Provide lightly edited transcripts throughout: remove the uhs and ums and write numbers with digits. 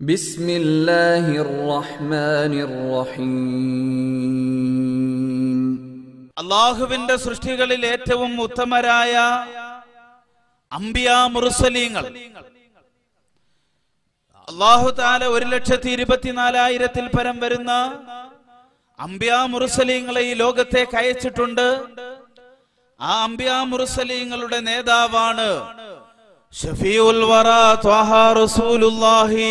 ബിസ്മില്ലാഹിർ റഹ്മാനിർ റഹീം. അല്ലാഹുവിന്റെ സൃഷ്ടികളിൽ ഏറ്റവും ഉത്തമരായ അംബിയാ മുർസലീങ്ങൾ അല്ലാഹു തആല 1,24,000 പരം വരുന്ന അംബിയാ മുർസലീങ്ങളെ ഈ ലോകത്തേക്ക് അയച്ചിട്ടുണ്ട്. ആ അംബിയാ മുർസലീങ്ങളുടെ നേതാവാണ് ഷഫീഉൽ വറാ ത്വഹ റസൂലുള്ളാഹി.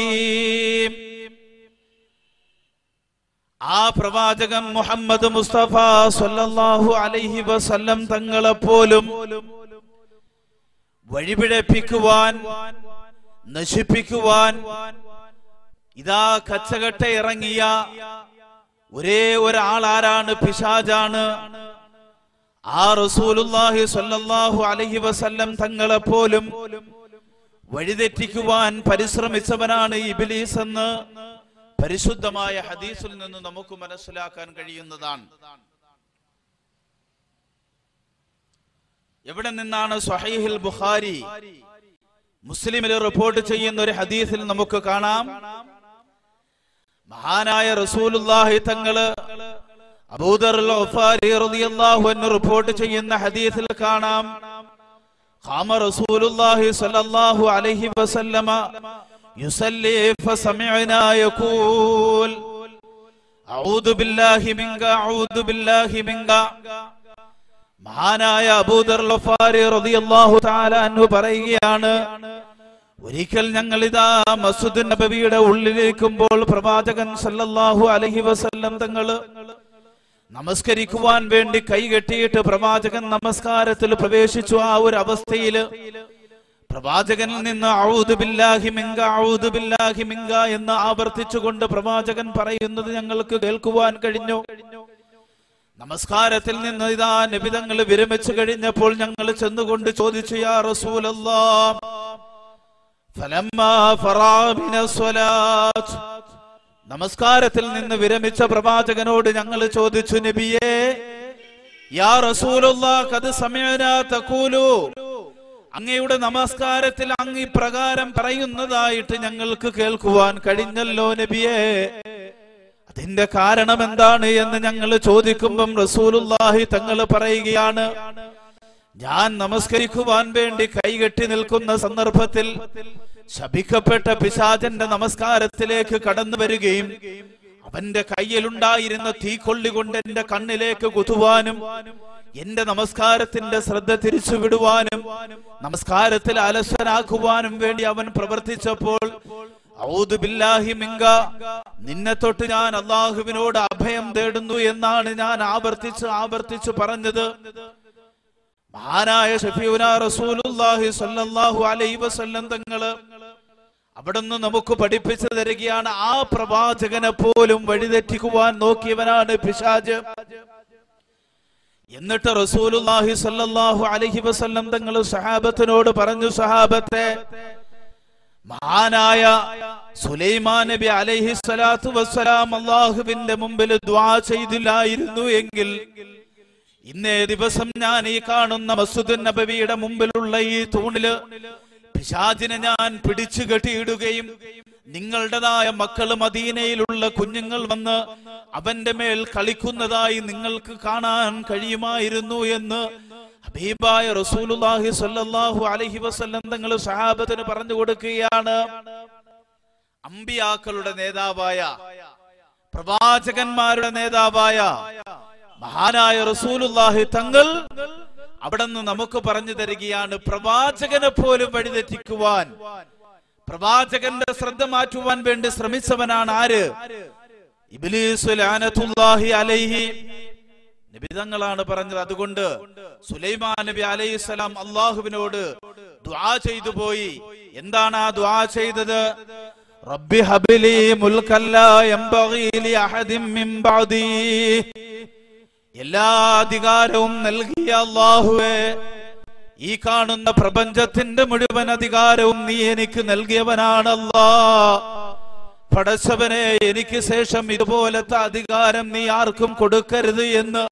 ആ പ്രവാചകൻ മുഹമ്മദ് മുസ്തഫ സ്വല്ലല്ലാഹു അലൈഹി വസല്ലം തങ്ങളെപ്പോലും വഴിപിഴപ്പിക്കുവാൻ, നശിപ്പിക്കുവാൻ ഇതാ കച്ചകെട്ട ഇറങ്ങിയ ഒരേ ഒരാൾ ആരാണ്? പിശാചാണ്. ആ റസൂലുള്ളാഹി സ്വല്ലല്ലാഹു അലൈഹി വസല്ലം തങ്ങളെപ്പോലും വഴിതെറ്റിക്കുവാൻ പരിശ്രമിച്ചവനാണ് ഇബ്ലീസ് എന്ന് പരിശുദ്ധമായ ഹദീസിൽ നിന്ന് നമുക്ക് മനസ്സിലാക്കാൻ കഴിയുന്നതാണ്. എവിടെ നിന്നാണ്? സ്വഹീഹുൽ ബുഖാരി മുസ്ലിമിൽ റിപ്പോർട്ട് ചെയ്യുന്ന ഒരു ഹദീസിൽ നമുക്ക് കാണാം, മഹാനായ റസൂലുള്ളാഹി തങ്ങള് അബൂദർ അൽ-ഗഫാരി റളിയല്ലാഹു അൻഹു റിപ്പോർട്ട് ചെയ്യുന്ന ഹദീസിൽ കാണാം, ഖാമ റസൂലുള്ളാഹി സ്വല്ലല്ലാഹു അലൈഹി വസല്ലമ യുസല്ലി ഫസമിഅനാ യഖൂൽ അഊദു ബില്ലാഹി മിൻക അഊദു ബില്ലാഹി മിൻക. മഹാനായ അബൂദർ അൽ-ഗഫാരി റളിയല്ലാഹു തആല അൻഹു പറയുകയാണ്, ഒരിക്കൽ ഞങ്ങൾ ഇതാ മസ്ജിദ് നബവിയുടെ ഉള്ളിലിരിക്കുമ്പോൾ പ്രവാചകൻ സല്ലല്ലാഹു അലൈഹി വസല്ലം തങ്ങള് നമസ്കരിക്കുവാൻ വേണ്ടി കൈകെട്ടിയിട്ട് പ്രവാചകൻ നമസ്കാരത്തിൽ പ്രവേശിച്ചു. ആ ഒരു അവസ്ഥയിൽ പ്രവാചകനിൽ നിന്ന് അഊദു ബില്ലാഹി മിൻക അഊദു ബില്ലാഹി മിൻക എന്ന് ആവർത്തിച്ചുകൊണ്ട് പ്രവാചകൻ പറയുന്നത് ഞങ്ങൾക്ക് കേൾക്കുവാൻ കഴിഞ്ഞു. നമസ്കാരത്തിൽ നിന്ന് ഇതാ നബി തങ്ങൾ വിരമിച്ചു കഴിഞ്ഞപ്പോൾ ഞങ്ങൾ ചെന്നുകൊണ്ട് ചോദിച്ചു, യാ റസൂലല്ലാഹ് ഫലമ്മാ ഫറാ മിനസ്സലാത്ത്. നമസ്കാരത്തിൽ നിന്ന് വിരമിച്ച പ്രവാചകനോട് ഞങ്ങൾ ചോദിച്ചു, നബിയേ, യാ റസൂലുള്ളാഹ് ഖദ് സമിഅനാ തഖൂലു, അങ്ങയുടെ നമസ്കാരത്തിൽ അങ്ങ് ഇപ്രകാരം പറയുന്നതായിട്ട് ഞങ്ങൾക്ക് കേൾക്കുവാൻ കഴിഞ്ഞല്ലോ നബിയേ, അതിന്റെ കാരണം എന്താണ് എന്ന് ഞങ്ങൾ ചോദിക്കുമ്പം റസൂലുള്ളാഹി തങ്ങൾ പറയുകയാണ്, ഞാൻ നമസ്കരിക്കുവാൻ വേണ്ടി കൈകെട്ടി നിൽക്കുന്ന സന്ദർഭത്തിൽ ശപിക്കപ്പെട്ട പിശാചന്റെ നമസ്കാരത്തിലേക്ക് കടന്നു വരികയും അവന്റെ കയ്യിലുണ്ടായിരുന്ന തീക്കൊള്ളി കൊണ്ട് എന്റെ കണ്ണിലേക്ക് കുത്തുവാനും എന്റെ നമസ്കാരത്തിന്റെ ശ്രദ്ധ തിരിച്ചുവിടുവാനും നമസ്കാരത്തിൽ അലസനാക്കുവാനും വേണ്ടി അവൻ പ്രവർത്തിച്ചപ്പോൾ ഔദു ബില്ലാഹി മിൻക, നിന്നെ തൊട്ട് ഞാൻ അല്ലാഹുവിനോട് അഭയം തേടുന്നു എന്നാണ് ഞാൻ ആവർത്തിച്ച് പറഞ്ഞത്. മഹാനായ ഷഫീഉനാ റസൂലുള്ളാഹി സ്വല്ലല്ലാഹു അലൈഹി വസല്ലം തങ്ങള് അവിടുന്ന് നമുക്ക് പഠിപ്പിച്ചു തരികയാണ്, ആ പ്രവാചകനെ പോലും വഴിതെറ്റിക്കുവാൻ നോക്കിയവനാണ് പിശാച്. എന്നിട്ട് റസൂലുള്ളാഹി സ്വല്ലല്ലാഹു അലൈഹി വസല്ലം തങ്ങൾ സഹാബത്തിനോട് പറഞ്ഞു, സഹാബത്തെ, മഹാനായ സുലൈമാൻ നബി അലൈഹി സ്വലാത്തു വസ്സലാം അല്ലാഹുവിന്റെ മുമ്പിൽ ദുആ ചെയ്തില്ലായിരുന്നു എങ്കിൽ ഇന്നേ ദിവസം ഞാൻ ഈ കാണുന്ന മസ്ജിദ് നബവിയുടെ മുമ്പിലുള്ള ഈ തൂണില് പിശാചിനെ ഞാൻ പിടിച്ചു കെട്ടിയിടുകയും നിങ്ങളുടേതായ മക്കള് മദീനയിലുള്ള കുഞ്ഞുങ്ങൾ വന്ന് അവന്റെ മേൽ കളിക്കുന്നതായി നിങ്ങൾക്ക് കാണാൻ കഴിയുമായിരുന്നു എന്ന് ഹബീബായ റസൂലുള്ളാഹി സ്വല്ലല്ലാഹു അലൈഹി വസല്ലം തങ്ങൾ സഹാബത്തിന് പറഞ്ഞു കൊടുക്കുകയാണ്. അമ്പിയാക്കളുടെ നേതാവായ, പ്രവാചകന്മാരുടെ നേതാവായ മഹാനായ റസൂലുള്ളാഹി തങ്ങൾ അവിടുന്ന് നമുക്ക് പറഞ്ഞു തരികയാണ്, പ്രവാചകനെ പോലും വഴിതെറ്റിക്കുവാൻ, പ്രവാചകന്റെ ശ്രദ്ധ മാറ്റുവാൻ വേണ്ടി ശ്രമിച്ചവനാണ് ആര്? ഇബ്ലീസ് ലഅനത്തുല്ലാഹി അലൈഹി. നബി തങ്ങളാണ് പറഞ്ഞത്. അതുകൊണ്ട് സുലൈമാൻ നബി അലൈഹിസ്സലാം അല്ലാഹുവിനോട് ദുആ ചെയ്തു പോയി. എന്താണ് ആ ദുആ ചെയ്തത്? റബ്ബി ഹബ്ലി മുൽക്കൻ ലാ യംബഗി ലി അഹദിൻ മിൻ ബഅദി. എല്ലാ അധികാരവും നൽകിയ അല്ലാഹുവേ, ഈ കാണുന്ന പ്രപഞ്ചത്തിന്റെ മുഴുവൻ അധികാരവും നീ എനിക്ക് നൽകിയവനാണ് അല്ലാഹ്. പടച്ചവനെ, എനിക്ക് ശേഷം ഇതുപോലത്തെ അധികാരം നീ ആർക്കും കൊടുക്കരുത് എന്ന്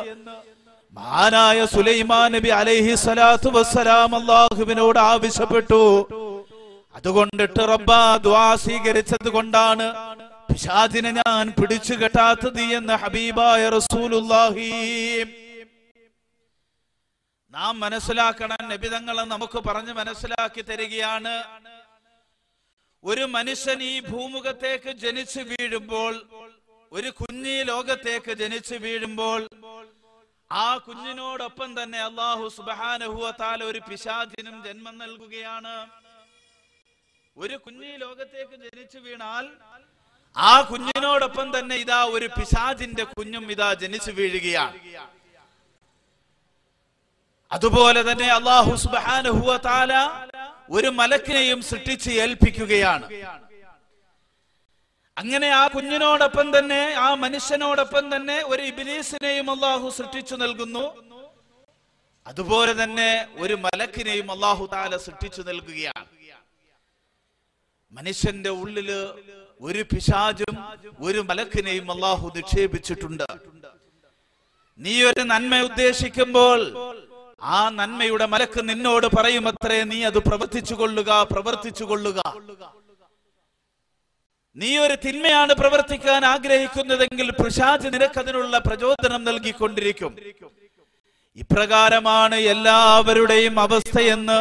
മഹാനായ സുലൈമാൻ നബി അലൈഹി സ്വലാത്തു വസ്സലാം അല്ലാഹുവിനോട് ആവശ്യപ്പെട്ടു. അതുകൊണ്ടിട്ട് റബ്ബാ ദുആ സ്വീകരിച്ചത് കൊണ്ടാണ് പിശാചിനെ ഞാൻ പിടിച്ചു കെട്ടാത്തത് എന്ന് ഹബീബായ റസൂലുള്ളാഹി. നാം മനസ്സിലാക്കണം, നബി തങ്ങളെ നമുക്ക് പറഞ്ഞു മനസ്സിലാക്കി തരികയാണ്. ഒരു മനുഷ്യൻ ഈ ഭൂമുഖത്തേക്ക് ജനിച്ചു വീഴുമ്പോൾ, ഒരു കുഞ്ഞി ലോകത്തേക്ക് ജനിച്ചു വീഴുമ്പോൾ, ആ കുഞ്ഞിനോടൊപ്പം തന്നെ അല്ലാഹു സുബ്ഹാനഹു വ തആല ഒരു പിശാചിനും ജന്മം നൽകുകയാണ്. ഒരു കുഞ്ഞി ലോകത്തേക്ക് ജനിച്ചു വീണാൽ ആ കുഞ്ഞിനോടൊപ്പം തന്നെ ഇതാ ഒരു പിശാചിന്റെ കുഞ്ഞും ഇതാ ജനിച്ചു വീഴുകയാണ്. അതുപോലെ തന്നെ അല്ലാഹു സുബ്ഹാനഹു വ തആല ഒരു മലക്കിനെയും സൃഷ്ടിച്ച് ഏൽപ്പിക്കുകയാണ്. അങ്ങനെ ആ കുഞ്ഞിനോടൊപ്പം തന്നെ, ആ മനുഷ്യനോടൊപ്പം തന്നെ ഒരു ഇബ്ലീസിനെയും അല്ലാഹു സൃഷ്ടിച്ചു നൽകുന്നു. അതുപോലെ തന്നെ ഒരു മലക്കിനെയും അല്ലാഹു തആല സൃഷ്ടിച്ചു നൽകുകയാണ്. മനുഷ്യന്റെ ഉള്ളില് ഒരു പിശാചും ഒരു മലക്കിനെയും അല്ലാഹു നിക്ഷേപിച്ചിട്ടുണ്ട്. നീ ഒരു നന്മ ഉദ്ദേശിക്കുമ്പോൾ ആ നന്മയുടെ മലക്ക് നിന്നോട് പറയുമത്രേ, നീ അത് പ്രവർത്തിച്ചു കൊള്ളുക. നീ ഒരു തിന്മയാണ് പ്രവർത്തിക്കാൻ ആഗ്രഹിക്കുന്നതെങ്കിൽ പിശാച് നിനക്കതിനുള്ള പ്രചോദനം നൽകിക്കൊണ്ടിരിക്കും. ഇപ്രകാരമാണ് എല്ലാവരുടെയും അവസ്ഥയെന്ന്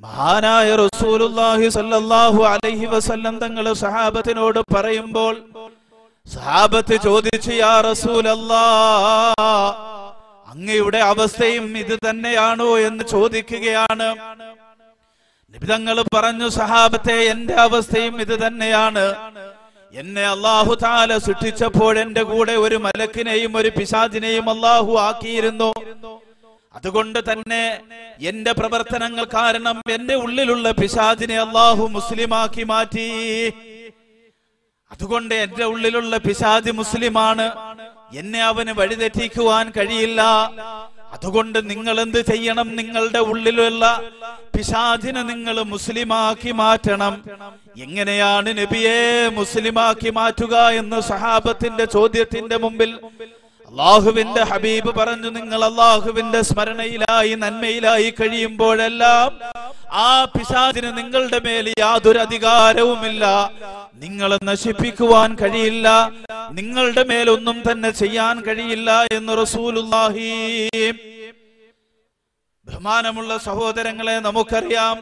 മഹാനായ റസൂലുള്ളാഹി സ്വല്ലല്ലാഹു അലൈഹി വസല്ലം തങ്ങൾ സഹാബത്തിനോട് പറയുമ്പോൾ സഹാബത്ത് ചോദിച്ചു, യാ റസൂലല്ലാഹ്, അങ്ങയുടെ അവസ്ഥയും ഇത് തന്നെയാണോ എന്ന് ചോദിക്കുകയാണ്. നബി തങ്ങൾ പറഞ്ഞു, സഹാബത്തെ, എന്റെ അവസ്ഥയും ഇത് തന്നെയാണ്. എന്നെ അല്ലാഹു തആല സൃഷ്ടിച്ചപ്പോൾ എന്റെ കൂടെ ഒരു മലക്കിനെയും ഒരു പിശാചിനെയും അല്ലാഹു ആക്കിയിരുന്നു. അതുകൊണ്ട് തന്നെ എന്റെ പ്രവർത്തനങ്ങൾ കാരണം എന്റെ ഉള്ളിലുള്ള പിശാചിനെ അല്ലാഹു മുസ്ലിമാക്കി മാറ്റി. അതുകൊണ്ട് എന്റെ ഉള്ളിലുള്ള പിശാച് മുസ്ലിമാണ്, എന്നെ അവന് വഴിതെറ്റിക്കുവാൻ കഴിയില്ല. അതുകൊണ്ട് നിങ്ങൾ എന്ത് ചെയ്യണം? നിങ്ങളുടെ ഉള്ളിലുള്ള പിശാചിനെ നിങ്ങൾ മുസ്ലിമാക്കി മാറ്റണം. എങ്ങനെയാണ് നബിയെ മുസ്ലിമാക്കി മാറ്റുക എന്ന് സഹാബത്തിന്റെ ചോദ്യത്തിന്റെ മുമ്പിൽ അല്ലാഹുവിന്റെ ഹബീബ് പറഞ്ഞു, നിങ്ങൾ അല്ലാഹുവിന്റെ സ്മരണയിലായി നന്മയിലായി കഴിയുമ്പോഴെല്ലാം ആ പിശാചിന് നിങ്ങളുടെ മേൽ യാതൊരു അധികാരവുമില്ല, നിങ്ങളെ നശിപ്പിക്കുവാൻ കഴിയില്ല, നിങ്ങളുടെ മേലൊന്നും തന്നെ ചെയ്യാൻ കഴിയില്ല എന്ന് റസൂലുള്ളാഹി. ബഹുമാനമുള്ള സഹോദരങ്ങളെ, നമുക്കറിയാം,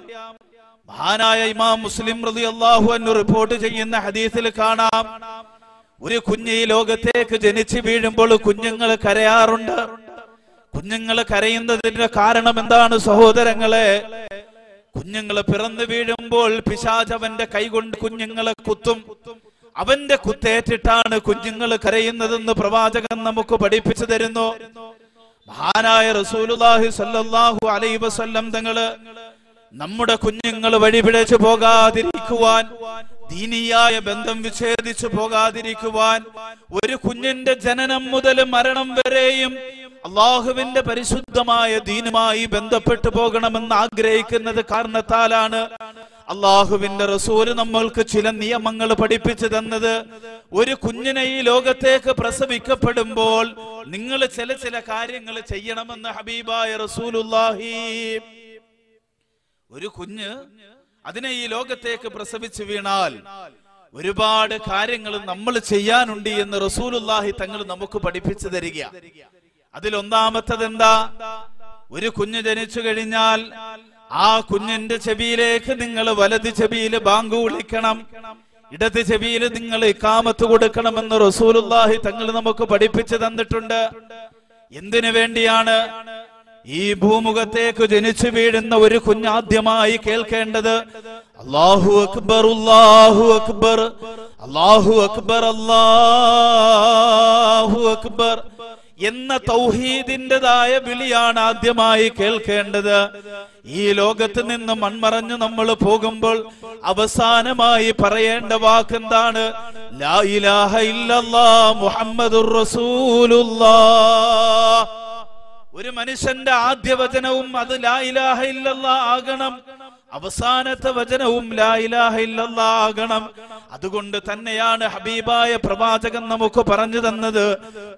മഹാനായ ഇമാം മുസ്ലിം റളിയല്ലാഹു അൻഹു റിപ്പോർട്ട് ചെയ്യുന്ന ഹദീസിൽ കാണാം, ഒരു കുഞ്ഞ് ഈ ലോകത്തേക്ക് ജനിച്ചു വീഴുമ്പോൾ കുഞ്ഞുങ്ങൾ കരയാറുണ്ട്. കുഞ്ഞുങ്ങൾ കരയുന്നതിന്റെ കാരണം എന്താണ് സഹോദരങ്ങളെ? കുഞ്ഞുങ്ങൾ പിറന്നു വീഴുമ്പോൾ പിശാച് അവന്റെ കൈകൊണ്ട് കുഞ്ഞുങ്ങളെ കുത്തും. അവന്റെ കുത്തേറ്റിട്ടാണ് കുഞ്ഞുങ്ങൾ കരയുന്നതെന്ന് പ്രവാചകൻ നമുക്ക് പഠിപ്പിച്ചു തരുന്നു. മഹാനായ റസൂലുള്ളാഹി സ്വല്ലല്ലാഹു അലൈഹി വസല്ലം തങ്ങള് നമ്മുടെ കുഞ്ഞുങ്ങൾ വഴിപിഴച്ചു പോകാതിരിക്കുവാൻ, ദീനിയായ ബന്ധം വിച്ഛേദിച്ചു പോകാതിരിക്കുവാൻ, ഒരു കുഞ്ഞിന്റെ ജനനം മുതൽ മരണം വരെയും അള്ളാഹുവിന്റെ പരിശുദ്ധമായ ദീനുമായി ബന്ധപ്പെട്ടു പോകണമെന്ന് ആഗ്രഹിക്കുന്നത് കാരണത്താലാണ് അള്ളാഹുവിന്റെ റസൂല് നമ്മൾക്ക് ചില നിയമങ്ങൾ പഠിപ്പിച്ചു തന്നത്. ഒരു കുഞ്ഞിനെ ഈ ലോകത്തേക്ക് പ്രസവിക്കപ്പെടുമ്പോൾ നിങ്ങൾ ചില കാര്യങ്ങൾ ചെയ്യണമെന്ന് ഹബീബായ റസൂലുള്ളാഹി. ഒരു കുഞ്ഞ് അതിനെ ഈ ലോകത്തേക്ക് പ്രസവിച്ചു വീണാൽ ഒരുപാട് കാര്യങ്ങൾ നമ്മൾ ചെയ്യാനുണ്ട് എന്ന് റസൂലുള്ളാഹി തങ്ങൾ നമുക്ക് പഠിപ്പിച്ചു തരിക. അതിലൊന്നാമത്തത് എന്താ? ഒരു കുഞ്ഞ് ജനിച്ചു കഴിഞ്ഞാൽ ആ കുഞ്ഞിന്റെ ചെവിയിലേക്ക് നിങ്ങൾ വലത് ചെവിയിൽ ബാങ്ക് വിളിക്കണം, ഇടത് ചെവിയിൽ നിങ്ങൾ ഇഖാമത്ത് കൊടുക്കണമെന്ന് റസൂലുള്ളാഹി തങ്ങൾ നമുക്ക് പഠിപ്പിച്ചു തന്നിട്ടുണ്ട്. എന്തിനു വേണ്ടിയാണ്? ഈ ഭൂമുഖത്തേക്ക് ജനിച്ചു വീഴുന്ന ഒരു കുഞ്ഞാദ്യമായി കേൾക്കേണ്ടത് അല്ലാഹു അക്ബർ, അല്ലാഹു അക്ബർ, അല്ലാഹു അക്ബർ, അല്ലാഹു അക്ബർ എന്ന തൗഹീദിന്റേതായ വിളിയാണ് ആദ്യമായി കേൾക്കേണ്ടത്. ഈ ലോകത്ത് നിന്ന് മൺമറഞ്ഞു നമ്മൾ പോകുമ്പോൾ അവസാനമായി പറയേണ്ട വാക്കെന്താണ്? ലാ ഇലാഹ ഇല്ലല്ലാഹ് മുഹമ്മദുർ റസൂലുള്ളാഹ്. ഒരു മനുഷ്യന്റെ ആദ്യ വചനവും അത് ലാ ഇലാഹ ഇല്ലല്ലാഹ് ആകണം. അവസാനത്തെ വചനവും ലാ ഇലാഹ ഇല്ലല്ലാഹ് ആകണം. അതുകൊണ്ട് തന്നെയാണ് ഹബീബായ പ്രവാചകൻ നമുക്ക് പറഞ്ഞു തന്നത്,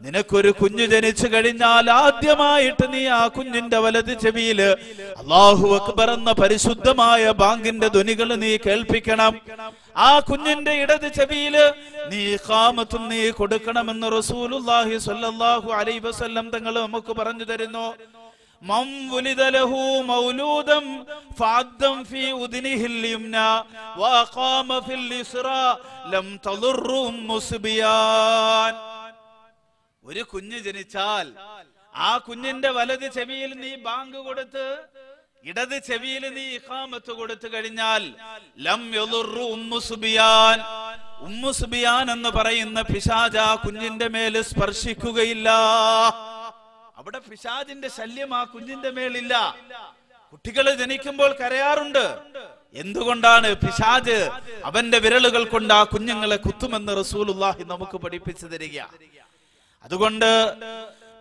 നിനക്കൊരു കുഞ്ഞു ജനിച്ചു കഴിഞ്ഞാൽ ആദ്യമായിട്ട് നീ ആ കുഞ്ഞിന്റെ വലത് ചെവിയില് അല്ലാഹു അക്ബർ എന്ന പരിശുദ്ധമായ ബാങ്കിന്റെ ധ്വനികൾ നീ കേൾപ്പിക്കണം. ആ കുഞ്ഞിന്റെ ഇടത് ചെവിയില് നീ ഇഖാമത്തും നീ കൊടുക്കണമെന്ന് റസൂലുള്ളാഹി സ്വല്ലല്ലാഹു അലൈഹി വസല്ലം തങ്ങൾ നമുക്ക് പറഞ്ഞു തരുന്നു. മൻ വുലിദ ലഹു മൗലൂദൻ ഫഅദ്ദം ഫീ ഉദ്നിഹിൽ യംനാ വഅഖാമ ഫിൽ യസ്റാ ലം തദുറു മുസ്ബിയാൻ. ഒരു കുഞ്ഞ് ജനിച്ചാൽ ആ കുഞ്ഞിന്റെ വലത് ചെവിയിൽ നീ ബാങ്ക് കൊടുത്ത് ഇടത് ചെവിയിൽ നീ ഇഖാമത്ത് കൊടുത്തു കഴിഞ്ഞാൽ ലം യദുറു മുസ്ബിയാൻ, ഉമ്മുസ്ബിയാൻ എന്ന് പറയുന്ന പിശാച് ആ കുഞ്ഞിന്റെ മേൽ സ്പർശിക്കുകയില്ല. അവിടെ പിശാചിന്റെ ശല്യം ആ കുഞ്ഞിന്റെ മേലില്ല. കുട്ടികൾ ജനിക്കുമ്പോൾ കരയാറുണ്ട്. എന്തുകൊണ്ടാണ്? പിശാച് അവന്റെ വിരലുകൾ കൊണ്ട് ആ കുഞ്ഞുങ്ങളെ കുത്തുമെന്ന് റസൂലുള്ളാഹി നമുക്ക് പഠിപ്പിച്ചു തരിക. അതുകൊണ്ട്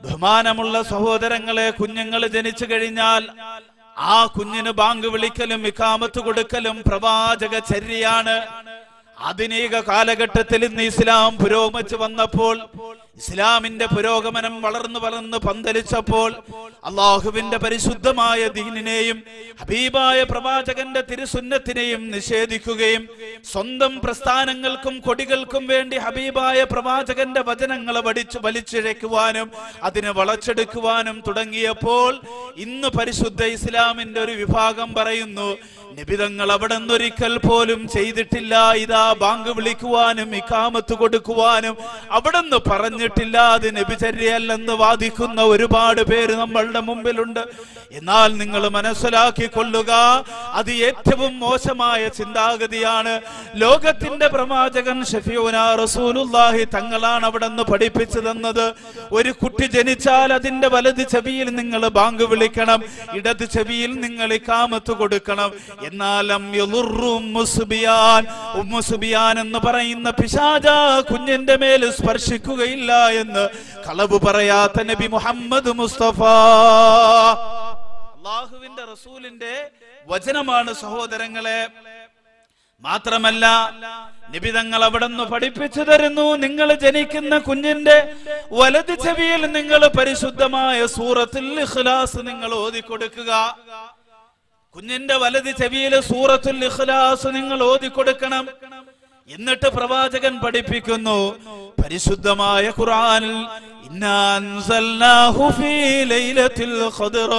ബഹുമാനമുള്ള സഹോദരങ്ങളെ, കുഞ്ഞുങ്ങൾ ജനിച്ചു കഴിഞ്ഞാൽ ആ കുഞ്ഞിന് ബാങ്ക് വിളിക്കലും ഇഖാമത്ത് കൊടുക്കലും പ്രവാചക ചര്യയാണ്. ആധുനിക കാലഘട്ടത്തിൽ ഇന്ന് ഇസ്ലാം പുരോഗമിച്ചു വന്നപ്പോൾ, ഇസ്ലാമിന്റെ പുരോഗമനം വളർന്ന് പന്തലിച്ചപ്പോൾ അള്ളാഹുവിന്റെ പരിശുദ്ധമായ ദീനിനെയും ഹബീബായ പ്രവാചകന്റെ തിരുസുന്നത്തിനെയും നിഷേധിക്കുകയും സ്വന്തം പ്രസ്ഥാനങ്ങൾക്കും കൊടികൾക്കും വേണ്ടി ഹബീബായ പ്രവാചകന്റെ വചനങ്ങളെ വലിച്ചിഴയ്ക്കുവാനും അതിനെ വളച്ചെടുക്കുവാനും തുടങ്ങിയപ്പോൾ ഇന്ന് പരിശുദ്ധ ഇസ്ലാമിന്റെ ഒരു വിഭാഗം പറയുന്നു, നബിതങ്ങൾ അവിടെ ഒരിക്കൽ പോലും ചെയ്തിട്ടില്ല, ഇതാ ബാങ്ക് വിളിക്കുവാനും ഇഖാമത്ത് കൊടുക്കുവാനും അവിടെന്ന് പറഞ്ഞിട്ടില്ല, അത് നബിചര്യല്ലെന്ന് വാദിക്കുന്ന ഒരുപാട് പേര് നമ്മളുടെ മുമ്പിലുണ്ട്. എന്നാൽ നിങ്ങൾ മനസ്സിലാക്കിക്കൊള്ളുക, അത് ഏറ്റവും മോശമായ ചിന്താഗതിയാണ്. ലോകത്തിന്റെ പ്രവാചകൻ ഷഫീഉനാ റസൂലുള്ളാഹി തങ്ങളാണ് അവിടെ നിന്ന് പഠിപ്പിച്ചു തന്നത്. ഒരു കുട്ടി ജനിച്ചാൽ അതിന്റെ വലത് ചെവിയിൽ നിങ്ങൾ ബാങ്ക് വിളിക്കണം, ഇടത് ചെവിയിൽ നിങ്ങൾ ഇഖാമത്ത് കൊടുക്കണം. എന്നാലും ഉമ്മുസ്ബിയാൻ എന്ന് പറയുന്ന പിശാച കുഞ്ഞിന്റെ മേൽ സ്പർശിക്കുകയില്ല എന്ന് കളവ് പറയാത്ത നബി മുഹമ്മദ് മുസ്തഫ അല്ലാഹുവിന്റെ റസൂലിന്റെ വചനമാണ് സഹോദരങ്ങളെ. മാത്രമല്ല നബി തങ്ങൾ അവിടെ നിന്ന് പഠിപ്പിച്ചു തരുന്നു, നിങ്ങൾ ജനിക്കുന്ന കുഞ്ഞിന്റെ വലത് ചെവിയിൽ നിങ്ങൾ പരിശുദ്ധമായ സൂറത്തുൽ ഇഖ്ലാസ് നിങ്ങൾ ഓതിക്കൊടുക്കുക. കുഞ്ഞിന്റെ വലത് ചെവിയിൽ സൂറത്തുൽ ഇഖ്ലാസ് നിങ്ങൾ ഓതിക്കൊടുക്കണം. എന്നിട്ട് പ്രവാചകൻ പഠിപ്പിക്കുന്നു, പരിശുദ്ധമായ ഖുർആനിൽ ഇന്നാ അൻസൽനാഹു ഫീ ലൈലത്തിൽ ഖദ്ർ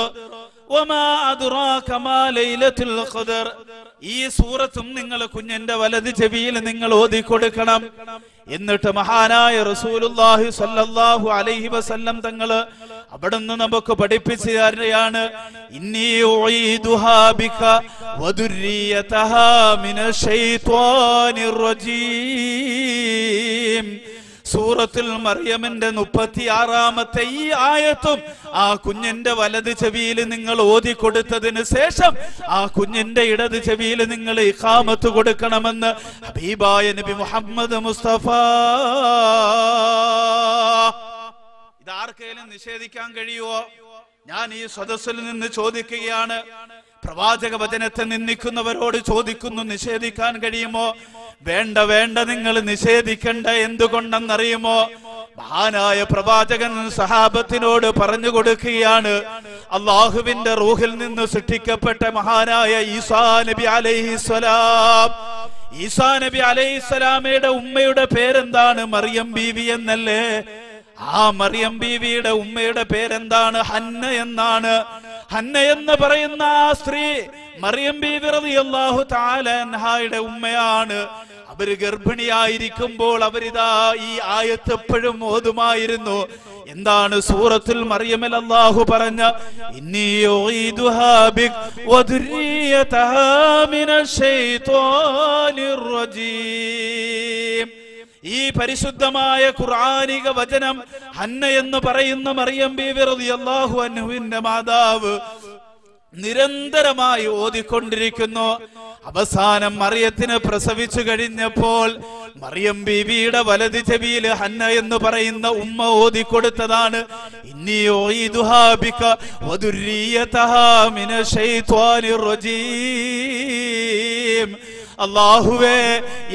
വമാ അദ്റാക മാ ലൈലത്തുൽ ഖദ്ർ. ഈ സൂറത്തും നിങ്ങൾ കുഞ്ഞിന്റെ വലത് ചെവിയിൽ നിങ്ങൾ ഓതിക്കൊടുക്കണം. എന്നിട്ട് മഹാനായ റസൂലുള്ളാഹി സ്വല്ലല്ലാഹു അലൈഹി വസല്ലം തങ്ങള് അവിടുന്ന് നമുക്ക് പഠിപ്പിച്ചു തരുകയാണ്, ഇന്നി ഉഈദുഹാ ബിക വദുർരിയതഹാ മിനശ് ശൈത്വാനിർ റജീം. സൂറത്തുൽ മറിയമിന്റെ 36-ാമത്തെ ഈ ആയത്തും ആ കുഞ്ഞിന്റെ വലത് ചെവിയിൽ നിങ്ങൾ ഓതിക്കൊടുത്തതിന് ശേഷം ആ കുഞ്ഞിന്റെ ഇടത് ചെവിയിൽ നിങ്ങൾ ഇഖാമത്ത് കൊടുക്കണമെന്ന് ഹബീബായ നബി മുഹമ്മദ് മുസ്തഫ. ഇതാർക്കെങ്കിലും നിഷേധിക്കാൻ കഴിയുമോ? ഞാൻ ഈ സദസ്സിൽ നിന്ന് ചോദിക്കുകയാണ്, പ്രവാചക വചനത്തെ നിന്ദിക്കുന്നവരോട് ചോദിക്കുന്നു, നിഷേധിക്കാൻ കഴിയുമോ? വേണ്ട വേണ്ട, നിങ്ങൾ നിഷേധിക്കണ്ട. എന്തുകൊണ്ടെന്നറിയുമോ? മഹാനായ പ്രവാചകൻ സഹാബത്തിനോട് പറഞ്ഞു കൊടുക്കുകയാണ്, അള്ളാഹുവിന്റെ റൂഹിൽ നിന്ന് സൃഷ്ടിക്കപ്പെട്ട മഹാനായ ഈസാ നബി അലൈഹിസ്സലാം. ഈസാ നബി അലൈഹിസ്സലാമയുടെ ഉമ്മയുടെ പേരെന്താണ്? മറിയം ബീവി എന്നല്ലേ? ആ മറിയം ബീവിയുടെ ഉമ്മയുടെ പേരെന്താണ്? ഹന്ന എന്നാണ്. ഹന്ന എന്ന് പറയുന്ന ആ സ്ത്രീ മറിയം ബീവി റളിയല്ലാഹു തആല അൻഹായുടെ ഉമ്മയാണ്. അവര് ഗർഭിണിയായിരിക്കുമ്പോൾ അവരിതാ ഈ ആയത്ത് എപ്പോഴും ഓതുമായിരുന്നു. എന്താണ്? സൂറത്തുൽ മറിയമിൽ അല്ലാഹു പറഞ്ഞ ഇന്നി ഉഈദുഹാ ബിക വദുർരിയതഹാ മിനശ് ശൈത്വാനിർ റജീം. ഈ പരിശുദ്ധമായ ഖുർആനിക വചനം ഹന്ന എന്ന് പറയുന്ന മറിയം ബീവി റളിയല്ലാഹു അൻഹുവിന്റെ മാതാവ് നിരന്തരമായി ഓതിക്കൊണ്ടിരിക്കുന്നു. അവസാനം മറിയത്തിന് പ്രസവിച്ചു കഴിഞ്ഞപ്പോൾ മറിയം ബീവിയുടെ വലത് ചെവിയിൽ ഹന്ന എന്ന് പറയുന്ന ഉമ്മ ഓതിക്കൊടുത്തതാണ് ഇന്നി ഉഈദുഹാ ബിക വദുർരിയതഹാ മിനശ് ശൈത്വാനിർ റജീം. അല്ലാഹുവേ,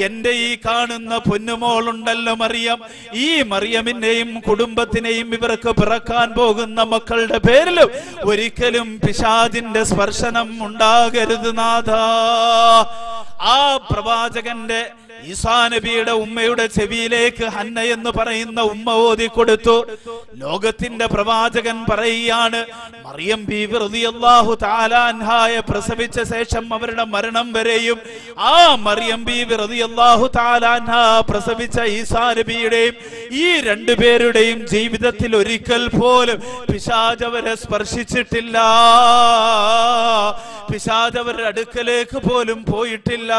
എന്റെ ഈ കാണുന്ന പൊന്നുമോളുണ്ടല്ലോ മറിയം, ഈ മറിയമിനെയും കുടുംബത്തിനെയും ഇവർക്ക് പിറക്കാൻ പോകുന്ന മക്കളുടെ പേരിലും ഒരിക്കലും പിശാചിന്റെ സ്പർശനം ഉണ്ടാകരുത് നാഥാ. ആ പ്രവാചകന്റെ ഈസാ നബിയുടെ ഉമ്മയുടെ ചെവിയിലേക്ക് ഹന്ന എന്ന് പറയുന്ന ഉമ്മ ഓതിക്കൊടുത്തു. ലോകത്തിന്റെ പ്രവാചകൻ പറയുകയാണ്, മറിയം ബീവി റളിയല്ലാഹു തആല അൻഹായെ പ്രസവിച്ച ശേഷം അവരുടെ മരണം വരെയും ആ മറിയം ബീവി റളിയല്ലാഹു തആല അൻഹാ പ്രസവിച്ച ഈസാ നബിയുടെയും ഈ രണ്ടുപേരുടെയും ജീവിതത്തിൽ ഒരിക്കൽ പോലും പിശാച് അവരെ സ്പർശിച്ചിട്ടില്ല. പിശാച് അവരുടെ അടുക്കലേക്ക് പോലും പോയിട്ടില്ല.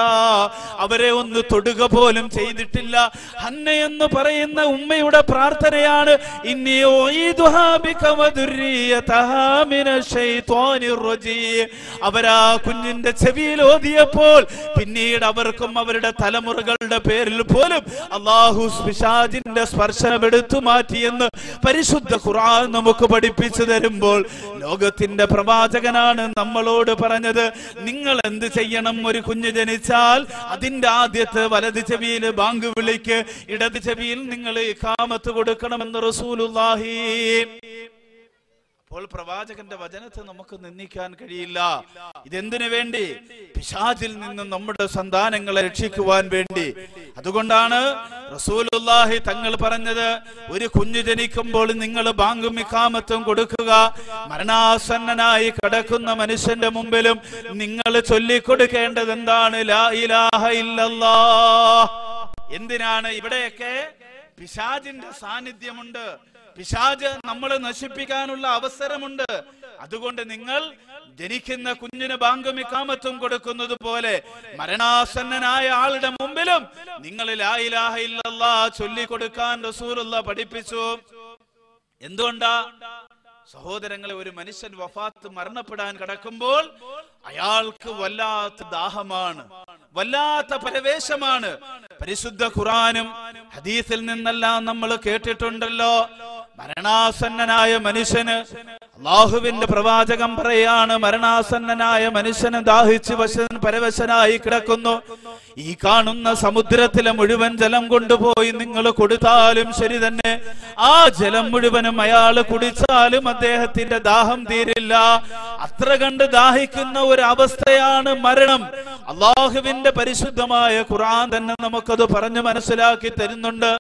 അവരെ ഒന്ന് തൊടുക പോലും ചെയ്തിട്ടില്ല. ഹന്ന എന്ന് പറയുന്ന ഉമ്മയുടെ പ്രാർത്ഥനയാണ് ഇന്നി ഉഈദുഹാ ബിക വദുർരിയതഹാ മിനശ് ശൈത്വാനിർ റജീം. അവരാ കുഞ്ഞിന്റെ ചെവിയിൽ ഓതിയപ്പോൾ പിന്നീട് അവർക്കും അവരുടെ തലമുറകളുടെ പേരിൽ പോലും അല്ലാഹു പിശാചിന്റെ സ്പർശനം എടുത്തു മാറ്റിയെന്ന് പരിശുദ്ധ ഖുർആൻ നമുക്ക് പഠിപ്പിച്ചു തരുമ്പോൾ ലോകത്തിന്റെ പ്രവാചകനാണ് നമ്മളോട് പറഞ്ഞത്, നിങ്ങൾ എന്ത് ചെയ്യണം? ഒരു കുഞ്ഞ് ജനിച്ചാൽ അതിന്റെ ആദ്യത്തെ വലത് ചെവിയിൽ ബാങ്ക് വിളിക്ക്, ഇടത് ചെവിയിൽ നിങ്ങൾ ഇഖാമത്ത് കൊടുക്കണമെന്ന് റസൂലുള്ളാഹി. അപ്പോൾ പ്രവാചകന്റെ വചനത്തെ നമുക്ക് നിന്ദിക്കാൻ കഴിയില്ല. ഇതെന്തിനു വേണ്ടി? പിശാചിൽ നിന്ന് നമ്മുടെ സന്താനങ്ങളെ രക്ഷിക്കുവാൻ വേണ്ടി. അതുകൊണ്ടാണ് റസൂലുള്ളാഹി തങ്ങൾ പറഞ്ഞത്, ഒരു കുഞ്ഞു ജനിക്കുമ്പോൾ നിങ്ങൾ ബാങ്കും ഇഖാമത്തും കൊടുക്കുക. മരണാസന്നനായി കിടക്കുന്ന മനുഷ്യന്റെ മുമ്പിലും നിങ്ങൾ ചൊല്ലിക്കൊടുക്കേണ്ടത് എന്താണ്? ലാ ഇലാഹ ഇല്ലല്ലാഹ്. എന്തിനാണ്? ഇവിടെയൊക്കെ പിശാചിന്റെ സാന്നിധ്യമുണ്ട്. പിശാച് നമ്മളെ നശിപ്പിക്കാനുള്ള അവസരമുണ്ട്. അതുകൊണ്ട് നിങ്ങൾ ജനിക്കുന്ന കുഞ്ഞിന് ബാങ്കും ഇഖാമത്തും കൊടുക്കുന്നത് പോലെ മരണാസന്നനായ ആളുടെ മുമ്പിലും നിങ്ങൾ ലാ ഇലാഹ ഇല്ലല്ലാഹ് ചൊല്ലിക്കൊടുക്കാൻ റസൂലുള്ളാഹി പഠിപ്പിച്ചു. എന്തുകൊണ്ടാ? സഹോദരങ്ങളെ, ഒരു മനുഷ്യൻ വഫാത്ത് മരണപ്പെടാൻ കിടക്കുമ്പോൾ അയാൾക്ക് വല്ലാത്ത ദാഹമാണ്, വല്ലാത്ത പരവേശമാണ്. പരിശുദ്ധ ഖുർആനും ഹദീസിൽ നിന്നെല്ലാം നമ്മൾ കേട്ടിട്ടുണ്ടല്ലോ, മരണാസന്നനായ മനുഷ്യന് അല്ലാഹുവിന്റെ പ്രവാചകൻ പറയാണ്, മരണാസന്നനായ മനുഷ്യന് ദാഹിച്ച് പരവശനായി കിടക്കുന്നു. ഈ കാണുന്ന സമുദ്രത്തിലെ മുഴുവൻ ജലം കൊണ്ടുപോയി നിങ്ങൾ കൊടുത്താലും ശരി തന്നെ, ആ ജലം മുഴുവനും അയാൾ കുടിച്ചാലും അദ്ദേഹത്തിന്റെ ദാഹം തീരില്ല. അത്ര കണ്ട് ദാഹിക്കുന്ന ഒരു അവസ്ഥയാണ് മരണം. അല്ലാഹുവിന്റെ പരിശുദ്ധമായ ഖുർആൻ തന്നെ നമുക്കത് പറഞ്ഞു മനസ്സിലാക്കി തരുന്നുണ്ട്.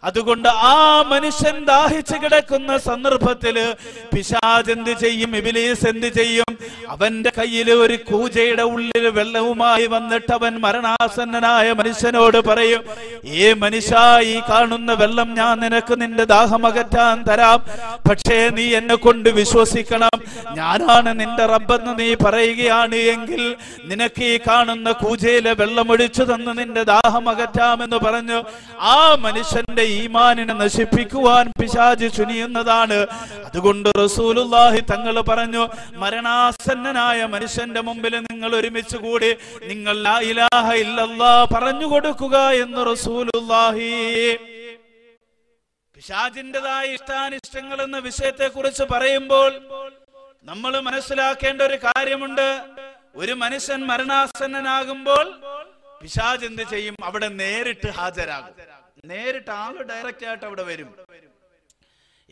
അതുകൊണ്ട് ആ മനുഷ്യൻ ദാഹിച്ച് കിടക്കുന്ന സന്ദർഭത്തില് പിശാച് എന്ത് ചെയ്യും? ഇബ്ലീസ് എന്ത് ചെയ്യും? അവന്റെ കയ്യിൽ ഒരു കൂജയുടെ ഉള്ളിൽ വെള്ളവുമായി വന്നിട്ട് അവൻ മരണാസന്നനായ മനുഷ്യനോട് പറയും, ഏ മനുഷ്യ, ഈ കാണുന്ന വെള്ളം ഞാൻ നിനക്ക് നിന്റെ ദാഹമകറ്റാൻ തരാം. പക്ഷേ നീ എന്നെ കൊണ്ട് വിശ്വസിക്കണം, ഞാനാണ് നിന്റെ റബ്ബെന്ന് നീ പറയുകയാണ് എങ്കിൽ നിനക്ക് ഈ കാണുന്ന കൂജയിലെ വെള്ളമൊഴിച്ചു തന്ന് നിന്റെ ദാഹമകറ്റാമെന്ന് പറഞ്ഞു ആ മനുഷ്യന്റെ ഈമാനിനെ നശിപ്പിക്കുവാൻ പിശാച് ചുനിയുന്നതാണ്. അതുകൊണ്ട് റസൂലുള്ളാഹി തങ്ങൾ പറഞ്ഞു, മരണാസന്നനായ മനുഷ്യന്റെ മുമ്പിൽ നിങ്ങൾ ഒരുമിച്ച് കൂടി നിങ്ങൾ ലാ ഇലാഹ ഇല്ലല്ലാഹ് പറഞ്ഞു കൊടുക്കുക എന്ന് റസൂലുള്ളാഹി. പിശാചിന്റേതായ ഇഷ്ടാനിഷ്ടങ്ങൾ എന്ന വിഷയത്തെ കുറിച്ച് പറയുമ്പോൾ നമ്മൾ മനസ്സിലാക്കേണ്ട ഒരു കാര്യമുണ്ട്. ഒരു മനുഷ്യൻ മരണാസന്നനാകുമ്പോൾ പിശാച് എന്ത് ചെയ്യും? അവിടെ നേരിട്ട് ഹാജരാകും. നേരിട്ട് ആള് ഡയറക്റ്റ് ആയിട്ട് അവിടെ വരും.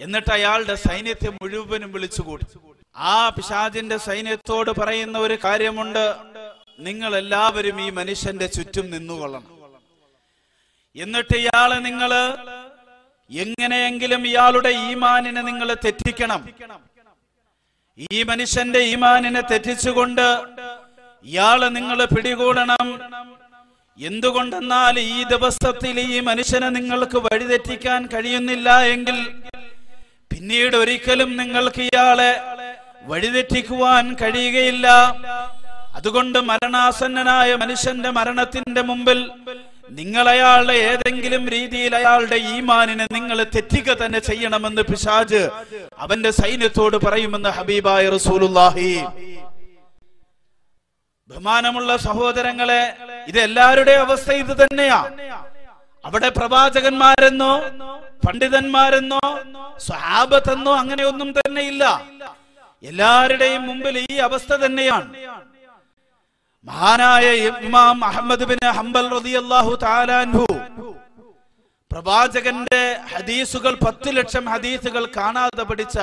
എന്നിട്ട് അയാളുടെ സൈന്യത്തെ മുഴുവനും വിളിച്ചുകൂടി ആ പിശാചിന്റെ സൈന്യത്തോട് പറയുന്ന ഒരു കാര്യമുണ്ട്, നിങ്ങൾ എല്ലാവരും ഈ മനുഷ്യന്റെ ചുറ്റും നിന്നുകൊള്ളണം. എന്നിട്ട് ഇയാളെ നിങ്ങള് എങ്ങനെയെങ്കിലും ഇയാളുടെ ഈമാനിനെ നിങ്ങൾ തെറ്റിക്കണം. ഈ മനുഷ്യന്റെ ഈമാനിനെ തെറ്റിച്ചുകൊണ്ട് ഇയാളെ നിങ്ങൾ പിടികൂടണം. എന്തുകൊണ്ടെന്നാൽ ഈ ദിവസത്തിൽ ഈ മനുഷ്യനെ നിങ്ങൾക്ക് വഴിതെറ്റിക്കാൻ കഴിയുന്നില്ല എങ്കിൽ പിന്നീട് ഒരിക്കലും നിങ്ങൾക്ക് ഇയാളെ വഴിതെറ്റിക്കുവാൻ കഴിയുകയില്ല. അതുകൊണ്ട് മരണാസന്നനായ മനുഷ്യന്റെ മരണത്തിന്റെ മുമ്പിൽ നിങ്ങൾ അയാളുടെ ഏതെങ്കിലും രീതിയിൽ അയാളുടെ ഈമാനിനെ നിങ്ങൾ തെറ്റിക്കുക തന്നെ ചെയ്യണമെന്ന് പിശാച് അവന്റെ സൈന്യത്തോട് പറയുമെന്ന് ഹബീബായ റസൂലുള്ളാഹി. ബഹുമാനമുള്ള സഹോദരങ്ങളെ, ഇത് എല്ലാവരുടെ അവസ്ഥ ഇത് തന്നെയാ. അവിടെ പ്രവാചകന്മാരെന്നോ പണ്ഡിതന്മാരെന്നോ സ്വഹാബത്തെന്നോ അങ്ങനെയൊന്നും തന്നെ ഇല്ല. എല്ലാവരുടെയും മുമ്പിൽ ഈ അവസ്ഥ തന്നെയാണ്. മഹാനായ ഇമാം അഹ്മദ് ബിൻ ഹംബൽ റളിയല്ലാഹു തആല അൻഹു പ്രവാചകന്റെ ഹദീസുകൾ 10 ലക്ഷം ഹദീസുകൾ കാണാതെ പഠിച്ച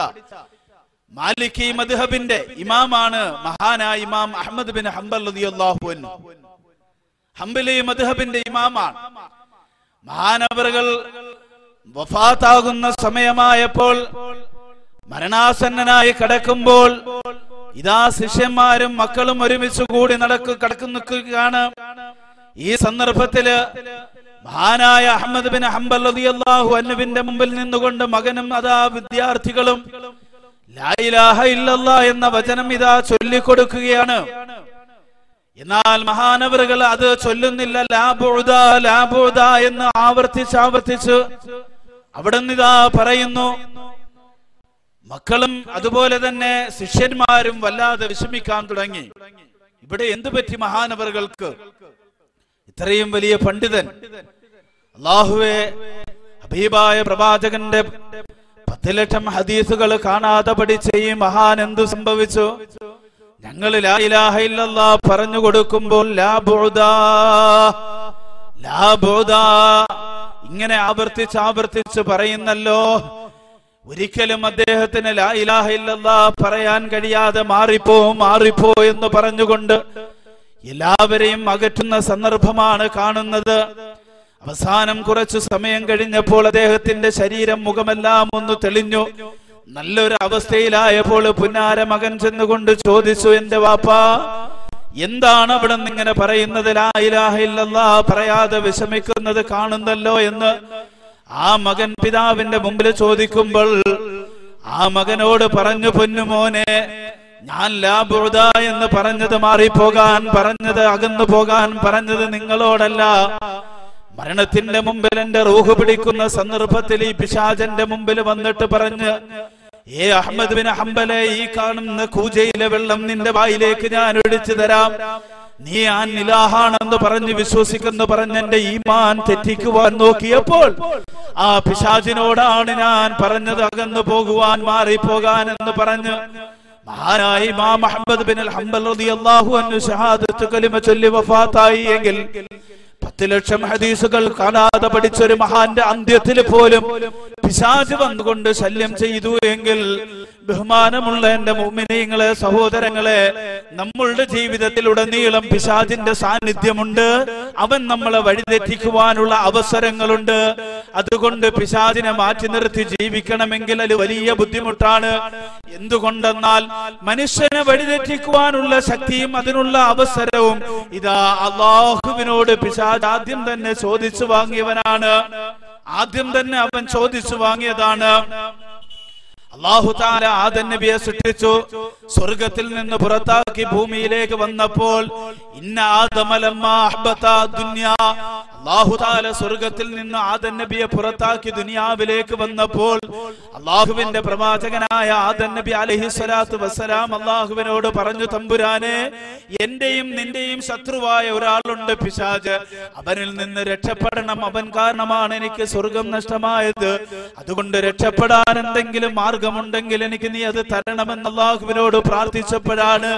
മാലിക്കി മദ്ഹബിന്റെ ഇമാമാണ് മഹാനായ ഇമാം അഹ്മദ് ബിൻ ഹംബൽ റളിയല്ലാഹു അൻഹു. ഹംബലി മദ്ഹബിന്റെ ഇമാമാണ്. മഹാനവറുകൾ വഫാത്താകുന്ന സമയമായപ്പോൾ, മരണാസന്നനായി കിടക്കുമ്പോൾ ഇതാ ശിഷ്യന്മാരും മക്കളും ഒരുമിച്ച് കൂടി കിടക്കുകയാണ്. ഈ സന്ദർഭത്തില് മഹാനായ അഹ്മദ് ബിൻ ഹംബൽ റളിയല്ലാഹു അൻഹുവിന്റെ മുമ്പിൽ നിന്നുകൊണ്ട് മകനും അതാ വിദ്യാർത്ഥികളും ലാ ഇലാഹ ഇല്ലല്ലാഹ് എന്ന വചനം ഇതാ ചൊല്ലിക്കൊടുക്കുകയാണ്. എന്നാൽ മഹാനവറുകൾ അത് ചൊല്ലുന്നില്ല. ലാ ബുഅദാ ലാ ബുഅദാ എന്ന് ആവർത്തിച്ച് അവിടെ നിതാ പറയുന്നു. മക്കളും അതുപോലെ തന്നെ ശിഷ്യന്മാരും വല്ലാതെ വിഷമിക്കാൻ തുടങ്ങി. ഇവിടെ എന്തു പറ്റി മഹാനവറുകൾക്ക്? ഇത്രയും വലിയ പണ്ഡിതൻ, അല്ലാഹുവേ, ഹബീബായ പ്രവാചകന്റെ 10 ലക്ഷം ഹദീസുകൾ കാണാതെ പഠിച്ച ഈ മഹാൻ എന്തു സംഭവിച്ചു? ഞങ്ങൾ ലാ ഇലാഹ ഇല്ലല്ലാഹ് പറഞ്ഞു കൊടുക്കുമ്പോൾ ലാ ബുഅദാ ലാ ബുഅദാ ഇങ്ങനെ ആവർത്തിച്ച് പറയുന്നല്ലോ. ഒരിക്കലും അദ്ദേഹത്തിന് ലാ ഇലാഹ ഇല്ലല്ലാഹ് പറയാൻ കഴിയാതെ മാറിപ്പോ എന്ന് പറഞ്ഞുകൊണ്ട് എല്ലാവരെയും അകറ്റുന്ന സന്ദർഭമാണ് കാണുന്നത്. അവസാനം കുറച്ചു സമയം കഴിഞ്ഞപ്പോൾ അദ്ദേഹത്തിന്റെ ശരീരം, മുഖമെല്ലാം ഒന്ന് തെളിഞ്ഞു. നല്ലൊരു അവസ്ഥയിലായപ്പോൾ പുന്നാര മകൻ ചെന്നുകൊണ്ട് ചോദിച്ചു, എന്റെ വാപ്പാ, എന്താണ് അവിടെ നിന്ന് ഇങ്ങനെ പറയുന്നത്? ലാ ഇലാഹ ഇല്ലല്ലാഹ് പറയാതെ വിഷമിക്കുന്നത് കാണുന്നല്ലോ എന്ന് ആ മകൻ പിതാവിന്റെ മുമ്പിൽ ചോദിക്കുമ്പോൾ ആ മകനോട് പറഞ്ഞു, പൊന്നുമോനെ, ഞാൻ ലാ ബുഅദാ എന്ന് പറഞ്ഞത് മാറിപ്പോകാൻ പറഞ്ഞത്, അകന്നു പോകാൻ പറഞ്ഞത് നിങ്ങളോടല്ല. മരണത്തിന്റെ മുമ്പിൽ എന്റെ റൂഹ് പിടിക്കുന്ന സന്ദർഭത്തിൽ ഈ പിശാചന്റെ മുമ്പിൽ വന്നിട്ട് പറഞ്ഞ്, ഏ അഹ്മദ് ബിൻ ഹംബലെ, ഈ കാണുന്ന കൂജയിലെ വെള്ളം നിന്റെ വായിലേക്ക് ഞാൻ ഒഴിച്ചു തരാം. നീ ആ ഇലാഹാണെന്ന് പറഞ്ഞ് വിശ്വസിക്കുന്നു പറഞ്ഞ് എന്റെ ഈമാൻ തെറ്റിക്കുവാൻ നോക്കിയപ്പോൾ ആ പിശാചിനോടാണ് ഞാൻ പറഞ്ഞത് അകന്നു പോകുവാൻ, മാറിപ്പോകാൻ എന്ന് പറഞ്ഞ് മഹാനായ ഇമാം അഹ്മദ് ബിൻ ഹംബൽ റളിയല്ലാഹു അൻഹു ഷഹാദത്ത് കലിമ ചൊല്ലി വഫാത്തായി. എങ്കിൽ 10 ലക്ഷം ഹദീസുകൾ കാണാതെ പഠിച്ചൊരു മഹാന്റെ അന്ത്യത്തിൽ പോലും പിശാച് വന്നുകൊണ്ട് ശല്യം ചെയ്തു എങ്കിൽ, ബഹുമാനമുള്ള എന്റെ മുഅ്മിനീങ്ങളെ, സഹോദരങ്ങളെ, നമ്മളുടെ ജീവിതത്തിലുടനീളം പിശാചിന്റെ സാന്നിധ്യമുണ്ട്. അവൻ നമ്മളെ വഴിതെറ്റിക്കുവാനുള്ള അവസരങ്ങളുണ്ട്. അതുകൊണ്ട് പിശാചിനെ മാറ്റി നിർത്തി ജീവിക്കണമെങ്കിൽ അത് വലിയ ബുദ്ധിമുട്ടാണ്. എന്തുകൊണ്ടെന്നാൽ മനുഷ്യനെ വഴിതെറ്റിക്കുവാനുള്ള ശക്തിയും അതിനുള്ള അവസരവും ഇതാ അല്ലാഹുവിനോട് പിശാച് ആദ്യം തന്നെ ചോദിച്ചു വാങ്ങിയവനാണ്. ആദ്യം തന്നെ അവൻ ചോദിച്ചു വാങ്ങിയതാണ്. അല്ലാഹു തആല ആദം നബിയെ സൃഷ്ടിച്ചു, സ്വർഗ്ഗത്തിൽ നിന്ന് പുറത്താക്കി ഭൂമിയിലേക്ക് വന്നപ്പോൾ ഇന്ന ആദമ ലമ്മാ അഹ്ബത ദുനിയാ, അല്ലാഹു തആല സ്വർഗ്ഗത്തിൽ നിന്ന് ആദം നബിയെ പുറത്താക്കി ദുനിയാവിലേക്ക് വന്നപ്പോൾ അല്ലാഹുവിന്റെ പ്രവാചകനായ ആദം നബി അലൈഹിസ്സലാത്തു വസ്സലാം അല്ലാഹുവിനോട് പറഞ്ഞു, തമ്പുരാനെ, എന്റെയും നിന്റെയും ശത്രുവായ ഒരാളുണ്ട് പിശാച്, അവനിൽ നിന്ന് രക്ഷപ്പെടണം. അവൻ കാരണമാണ് എനിക്ക് സ്വർഗം നഷ്ടമായത്. അതുകൊണ്ട് രക്ഷപ്പെടാൻ എന്തെങ്കിലും മാർഗമുണ്ടെങ്കിൽ എനിക്ക് നീ അത് തരണമെന്ന് അല്ലാഹുവിനോട് പ്രാർത്ഥിച്ചപ്പോഴാണ്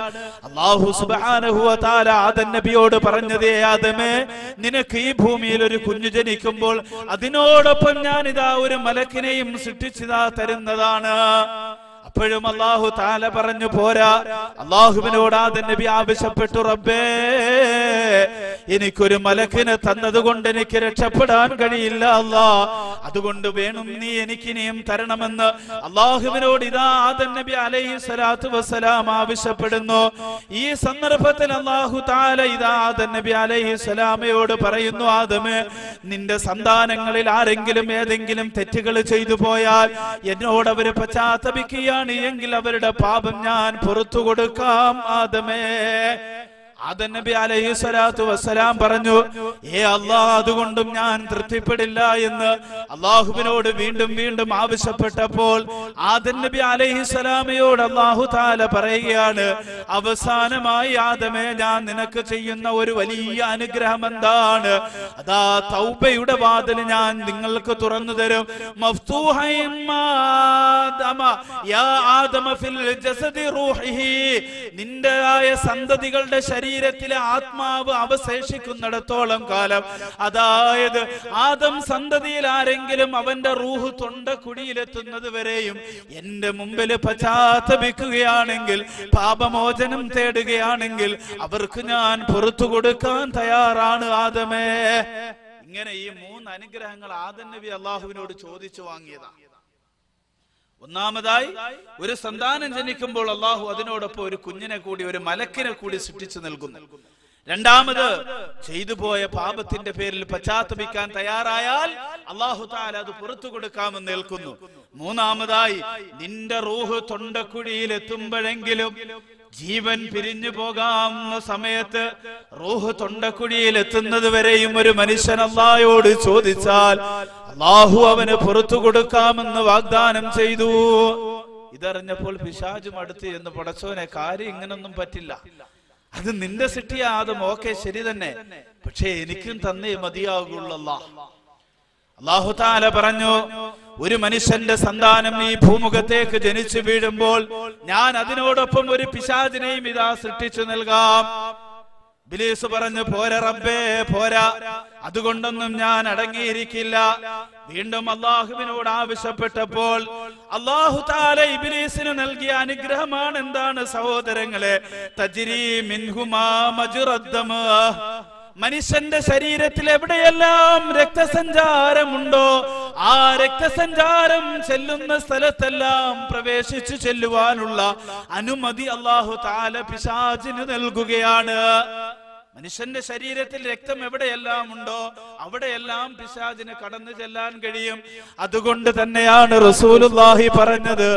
അല്ലാഹു സുബ്ഹാനഹു വ തആല ആദം നബിയോട് പറഞ്ഞതേ, ആദമേ, നിനക്ക് ഈ ഭൂമിയിൽ ഒരു കുഞ്ഞു ജനിക്കുമ്പോൾ അതിനോടൊപ്പം ഞാൻ ഇതാ ഒരു മലക്കിനെയും സൃഷ്ടിച്ചിതാ തരുന്നതാണ്. അപ്പോഴും അല്ലാഹു തആല പറഞ്ഞു, പോരാ. അല്ലാഹുവിനോട് ആദം നബി ആവശ്യപ്പെട്ടു, റബ്ബേ, എനിക്കൊരു മലക്കിനെ തന്നതുകൊണ്ട് എനിക്ക് രക്ഷപ്പെടാൻ കഴിയില്ല അല്ലാ, അതുകൊണ്ട് വേണം നീ എനിക്കിനിയും തരണമെന്ന് അല്ലാഹുവിനോട് ഇതാ ആദം നബി അലൈഹിസ്സലാത്തു വസ്സലാം ആവശ്യപ്പെടുന്നു. ഈ സന്ദർഭത്തിൽ അല്ലാഹു തആല ഇതാ ആദം നബി അലൈഹിസ്സലാമയോട് പറയുന്നു, ആദമേ, നിന്റെ സന്താനങ്ങളിൽ ആരെങ്കിലും ഏതെങ്കിലും തെറ്റുകൾ ചെയ്തു പോയാൽ എന്നോട് അവര് പശ്ചാത്തപിക്കുകയാണ് എങ്കിൽ അവരുടെ പാപം ഞാൻ പുറത്തു കൊടുക്കാം. ആദമേ, ആദം നബി അലൈഹി സ്വലാത്തു വസ്സലാം പറഞ്ഞു, ഏ അല്ലാഹ്, അതുകൊണ്ടും ഞാൻ തൃപ്തിപ്പെടില്ല എന്ന് അള്ളാഹുവിനോട് വീണ്ടും വീണ്ടും ആവശ്യപ്പെട്ടപ്പോൾ ആദം നബി അലൈഹി സ്വലാമയോട് അല്ലാഹു തആല പറയുകയാണ്, അവസാനമായി ആദമേ, ഞാൻ നിനക്ക് ചെയ്യുന്ന ഒരു വലിയ അനുഗ്രഹം എന്താണ്? അതാ തൗബയുടെ വാതിൽ ഞാൻ നിങ്ങൾക്ക് തുറന്നു തരും. മഫ്തൂഹൻ മാദമ യാ ആദമ ഫിൽ ജസദി റൂഹിഹി, നിന്റെതായ സന്തതികളുടെ ശരീരത്തിലെ ആത്മാവ് അവശേഷിക്കുന്നിടത്തോളം കാലം, അതായത് ആദം സന്തതിയിൽ ആരെങ്കിലും അവന്റെ റൂഹ് തൊണ്ടക്കുഴിയിലെത്തുന്നത് വരെയും എന്റെ മുമ്പിൽ പശ്ചാത്തപിക്കുകയാണെങ്കിൽ, പാപമോചനം തേടുകയാണെങ്കിൽ അവർക്ക് ഞാൻ പുറത്തു കൊടുക്കാൻ തയ്യാറാണ് ആദമേ. ഇങ്ങനെ ഈ 3 അനുഗ്രഹങ്ങൾ ആദം നബി അള്ളാഹുവിനോട് ചോദിച്ചു വാങ്ങിയതാണ്. ഒന്നാമതായി, ഒരു സന്താനം ജനിക്കുമ്പോൾ അള്ളാഹു അതിനോടൊപ്പം ഒരു കുഞ്ഞിനെ കൂടി, ഒരു മലക്കിനെ കൂടി സൃഷ്ടിച്ചു നൽകുന്നു. രണ്ടാമത്, ചെയ്തു പോയ പാപത്തിന്റെ പേരിൽ പശ്ചാത്തപിക്കാൻ തയ്യാറായാൽ അള്ളാഹു തആല അത് പുറത്തു കൊടുക്കാമെന്ന് ഏൽക്കുന്നു. മൂന്നാമതായി, നിന്റെ റൂഹ് തൊണ്ടക്കുഴിയിൽ എത്തുമ്പോഴെങ്കിലും, ജീവൻ പിരിഞ്ഞു പോകാവുന്ന സമയത്ത് റൂഹ് തൊണ്ടക്കുഴിയിൽ എത്തുന്നത് വരെയും ഒരു മനുഷ്യൻ അല്ലാഹുവോട് ചോദിച്ചാൽ അല്ലാഹു അവന് പുറത്തു കൊടുക്കാമെന്ന് വാഗ്ദാനം ചെയ്തു. ഇതറിഞ്ഞപ്പോൾ പിശാചും അടുത്ത് എന്ന്, പടച്ചോനെ, കാര്യം ഇങ്ങനൊന്നും പറ്റില്ല, അത് നിന്റെ സിട്ടിയ ആദം, ഓക്കെ ശരി തന്നെ, പക്ഷേ എനിക്കും തന്നേ മതിയാകുള്ളൂ. അല്ലാഹു തആല പറഞ്ഞു, ഒരു മനുഷ്യന്റെ സന്താനം ഈ ഭൂമുഖത്തേക്ക് ജനിച്ചു വീഴുമ്പോൾ ഞാൻ അതിനോടൊപ്പം ഒരു പിശാചിനെയും ഇതാ സൃഷ്ടിച്ചു നൽകാം. ഇബ്ലീസ് പറഞ്ഞു, പോരാ റബ്ബേ, പോരാ, അതുകൊണ്ടൊന്നും ഞാൻ അടങ്ങിയിരിക്കില്ല. വീണ്ടും അള്ളാഹുവിനോട് ആവശ്യപ്പെട്ടപ്പോൾ അല്ലാഹു തആല ഇബ്ലീസിന് നൽകിയ അനുഗ്രഹമാണ് എന്താണ് സഹോദരങ്ങളെ? തജ്രീ മിൻഹുമാ മജ്റദ്ദമ, മനുഷ്യന്റെ ശരീരത്തിൽ എവിടെയെല്ലാം രക്തസഞ്ചാരമുണ്ടോ ആ രക്തസഞ്ചാരം ചെല്ലുന്ന സ്ഥലത്തെല്ലാം പ്രവേശിച്ചു ചെല്ലുവാനുള്ള അനുമതി അല്ലാഹു തആല പിശാചിന് നൽകുകയാണ്. മനുഷ്യന്റെ ശരീരത്തിൽ രക്തം എവിടെയെല്ലാം ഉണ്ടോ അവിടെയെല്ലാം പിശാചിന് കടന്നു ചെല്ലാൻ കഴിയും. അതുകൊണ്ട് തന്നെയാണ് റസൂലുള്ളാഹി പറഞ്ഞത്,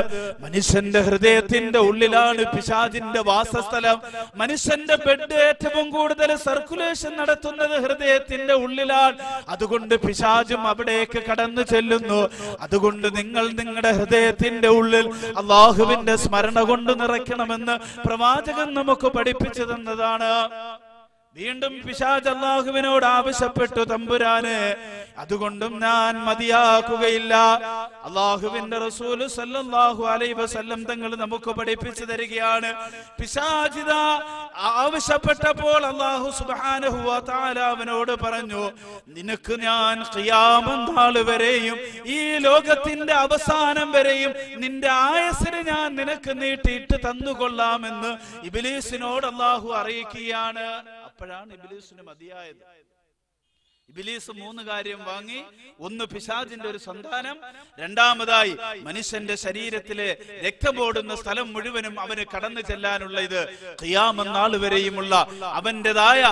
മനുഷ്യന്റെ ഹൃദയത്തിന്റെ ഉള്ളിലാണ് പിശാചിന്റെ വാസസ്ഥലം. മനുഷ്യന്റെ ബ്ലഡ് ഏറ്റവും കൂടുതൽ സർക്കുലേഷൻ നടത്തുന്നത് ഹൃദയത്തിന്റെ ഉള്ളിലാണ്. അതുകൊണ്ട് പിശാചും അവിടേക്ക് കടന്നു ചെല്ലുന്നു. അതുകൊണ്ട് നിങ്ങൾ നിങ്ങളുടെ ഹൃദയത്തിന്റെ ഉള്ളിൽ അള്ളാഹുവിന്റെ സ്മരണ കൊണ്ട് നിറയ്ക്കണമെന്ന് പ്രവാചകൻ നമുക്ക് പഠിപ്പിച്ചു തന്നതാണ്. വീണ്ടും പിശാച് അല്ലാഹുവിനോട് ആവശ്യപ്പെട്ടു, തമ്പുരാനെ, അതുകൊണ്ടും ഞാൻ മതിയാക്കുകയില്ല. അല്ലാഹുവിന്റെ റസൂൽ സല്ലല്ലാഹു അലൈഹി വസല്ലം തങ്ങൾ നമുക്ക് പഠിപ്പിച്ചു തരികയാണ്, പിശാച് ആവശ്യപ്പെട്ടപ്പോൾ അല്ലാഹു സുബ്ഹാനഹു വ തആല അവനോട് പറഞ്ഞു, നിനക്ക് ഞാൻ ഖിയാമത്ത് നാൾ വരെയും ഈ ലോകത്തിന്റെ അവസാനം വരെയും നിന്റെ ആയുസ്സിനെ ഞാൻ നിനക്ക് നീട്ടിയിട്ട് തന്നുകൊള്ളാമെന്ന് ഇബ്ലീസിനോട് അല്ലാഹു അറിയിക്കുകയാണ്. അപ്പോഴാണ് ഇബ്ലീസിന് മതിയായത്. ഇബ്ലീസ് 3 കാര്യം വാങ്ങി. ഒന്ന്, പിശാചിന്റെ ഒരു സന്താനം. രണ്ടാമതായി, മനുഷ്യന്റെ ശരീരത്തിലെ രക്തമോടുന്ന സ്ഥലം മുഴുവനും അവന് കടന്നു ചെല്ലാനുള്ള ഇത് ഖിയാമത്ത് നാൾ വരെയുമുള്ള അവന്റേതായ